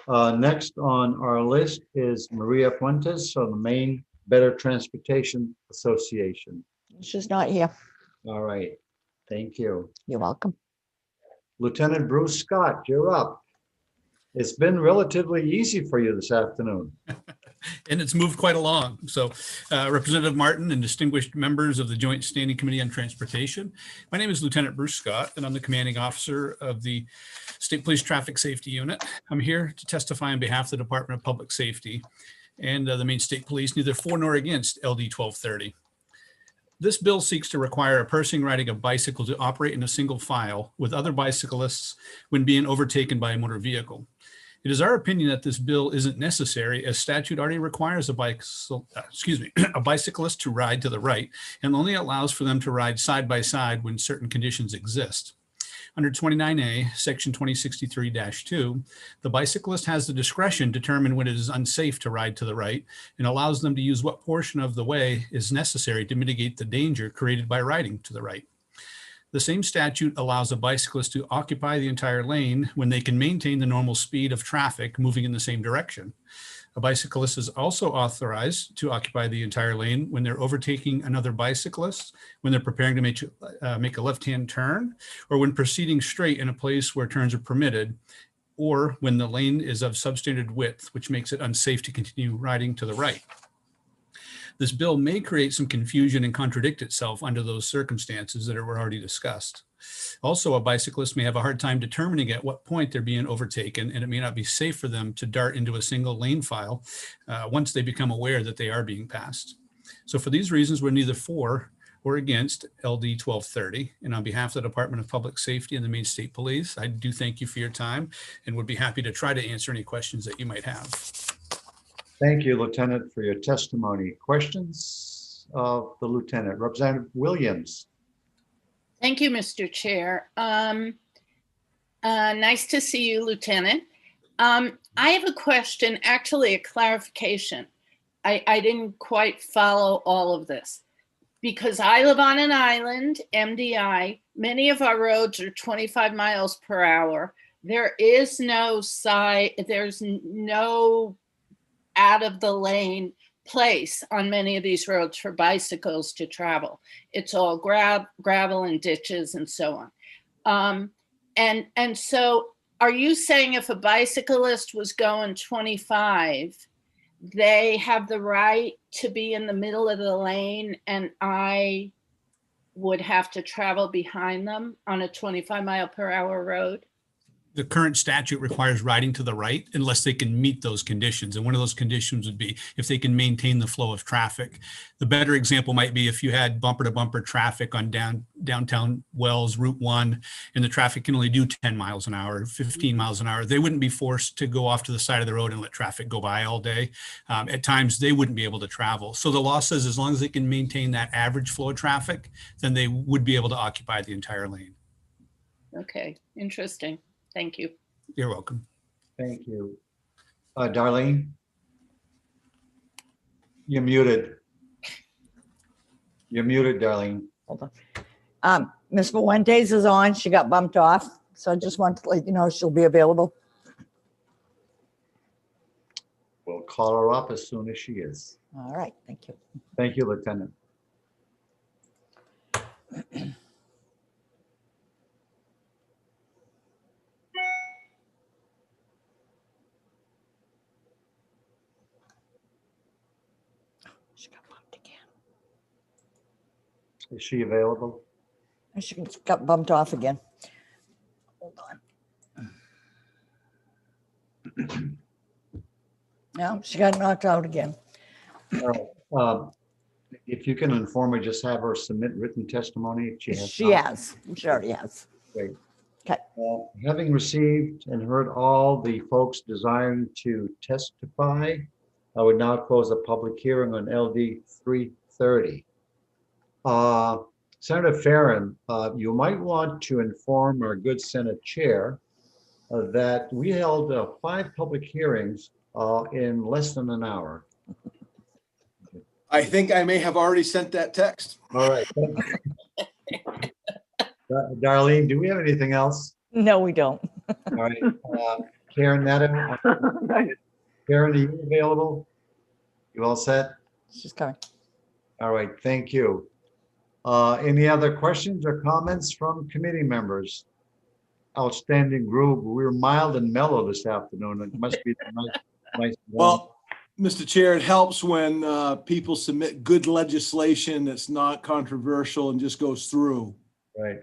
Next on our list is Maria Fuentes from the Maine Better Transportation Association. She's not here. All right, thank you. You're welcome. Lieutenant Bruce Scott, you're up. It's been relatively easy for you this afternoon. And it's moved quite along. So Representative Martin and distinguished members of the Joint Standing Committee on Transportation. My name is Lieutenant Bruce Scott, and I'm the commanding officer of the State Police Traffic Safety Unit. I'm here to testify on behalf of the Department of Public Safety and the Maine State Police, neither for nor against LD 1230. This bill seeks to require a person riding a bicycle to operate in a single file with other bicyclists when being overtaken by a motor vehicle. It is our opinion that this bill isn't necessary as statute already requires a bicyclist to ride to the right and only allows for them to ride side by side when certain conditions exist. Under 29A, Section 2063-2, the bicyclist has the discretion to determine when it is unsafe to ride to the right and allows them to use what portion of the way is necessary to mitigate the danger created by riding to the right. The same statute allows a bicyclist to occupy the entire lane when they can maintain the normal speed of traffic moving in the same direction. A bicyclist is also authorized to occupy the entire lane when they're overtaking another bicyclist, when they're preparing to make a left-hand turn, or when proceeding straight in a place where turns are permitted, or when the lane is of substandard width, which makes it unsafe to continue riding to the right. This bill may create some confusion and contradict itself under those circumstances that were already discussed. Also, a bicyclist may have a hard time determining at what point they're being overtaken, and it may not be safe for them to dart into a single lane file once they become aware that they are being passed. So for these reasons, we're neither for or against LD 1230. And on behalf of the Department of Public Safety and the Maine State Police, I do thank you for your time and would be happy to try to answer any questions that you might have. Thank you, Lieutenant, for your testimony. Questions of the Lieutenant? Representative Williams. Thank you, Mr. Chair. Nice to see you, Lieutenant. I have a question, actually a clarification. I didn't quite follow all of this because I live on an island, MDI. Many of our roads are 25 miles per hour. There is no there's no out of the lane place on many of these roads for bicycles to travel. It's all gravel and ditches and so on. And so are you saying if a bicyclist was going 25, they have the right to be in the middle of the lane and I would have to travel behind them on a 25 mile per hour road? The current statute requires riding to the right unless they can meet those conditions. And one of those conditions would be if they can maintain the flow of traffic. The better example might be if you had bumper to bumper traffic on downtown Wells, Route 1, and the traffic can only do 10 miles an hour, 15 miles an hour. They wouldn't be forced to go off to the side of the road and let traffic go by all day. At times, they wouldn't be able to travel. So the law says as long as they can maintain that average flow of traffic, then they would be able to occupy the entire lane. Okay, interesting. Thank you. You're welcome. Thank you. Darlene? You're muted. You're muted, Darlene. Hold on. Ms. Fuentes is on. She got bumped off. So I just want to let you know she'll be available. We'll call her up as soon as she is. All right. Thank you. Thank you, Lieutenant. She got bumped again. Is she available? She got bumped off again. Hold on. No, she got knocked out again. If you can inform her, just have her submit written testimony. If she has. She has. She already has. Great. Okay. Having received and heard all the folks desiring to testify, I would now close a public hearing on LD 330. Senator Farren, you might want to inform our good Senate Chair that we held 5 public hearings in less than an hour. I think I may have already sent that text. All right. Darlene, do we have anything else? No, we don't. All right. Karen Netter. Karen, are you available? You all set? She's coming. All right, thank you. Any other questions or comments from committee members? Outstanding group. We were mild and mellow this afternoon. It must be nice. Well, Mr. Chair, it helps when people submit good legislation that's not controversial and just goes through. Right.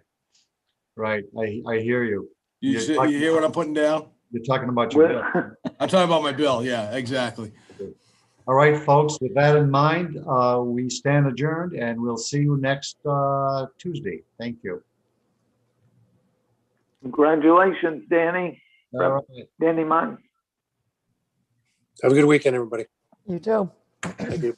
Right. I hear you. You hear what I'm putting down? You're talking about your bill. I'm talking about my bill. Yeah, exactly. All right, folks, with that in mind, we stand adjourned and we'll see you next Tuesday. Thank you. Congratulations, Danny. All right. Danny Martin. Have a good weekend, everybody. You too. Thank you.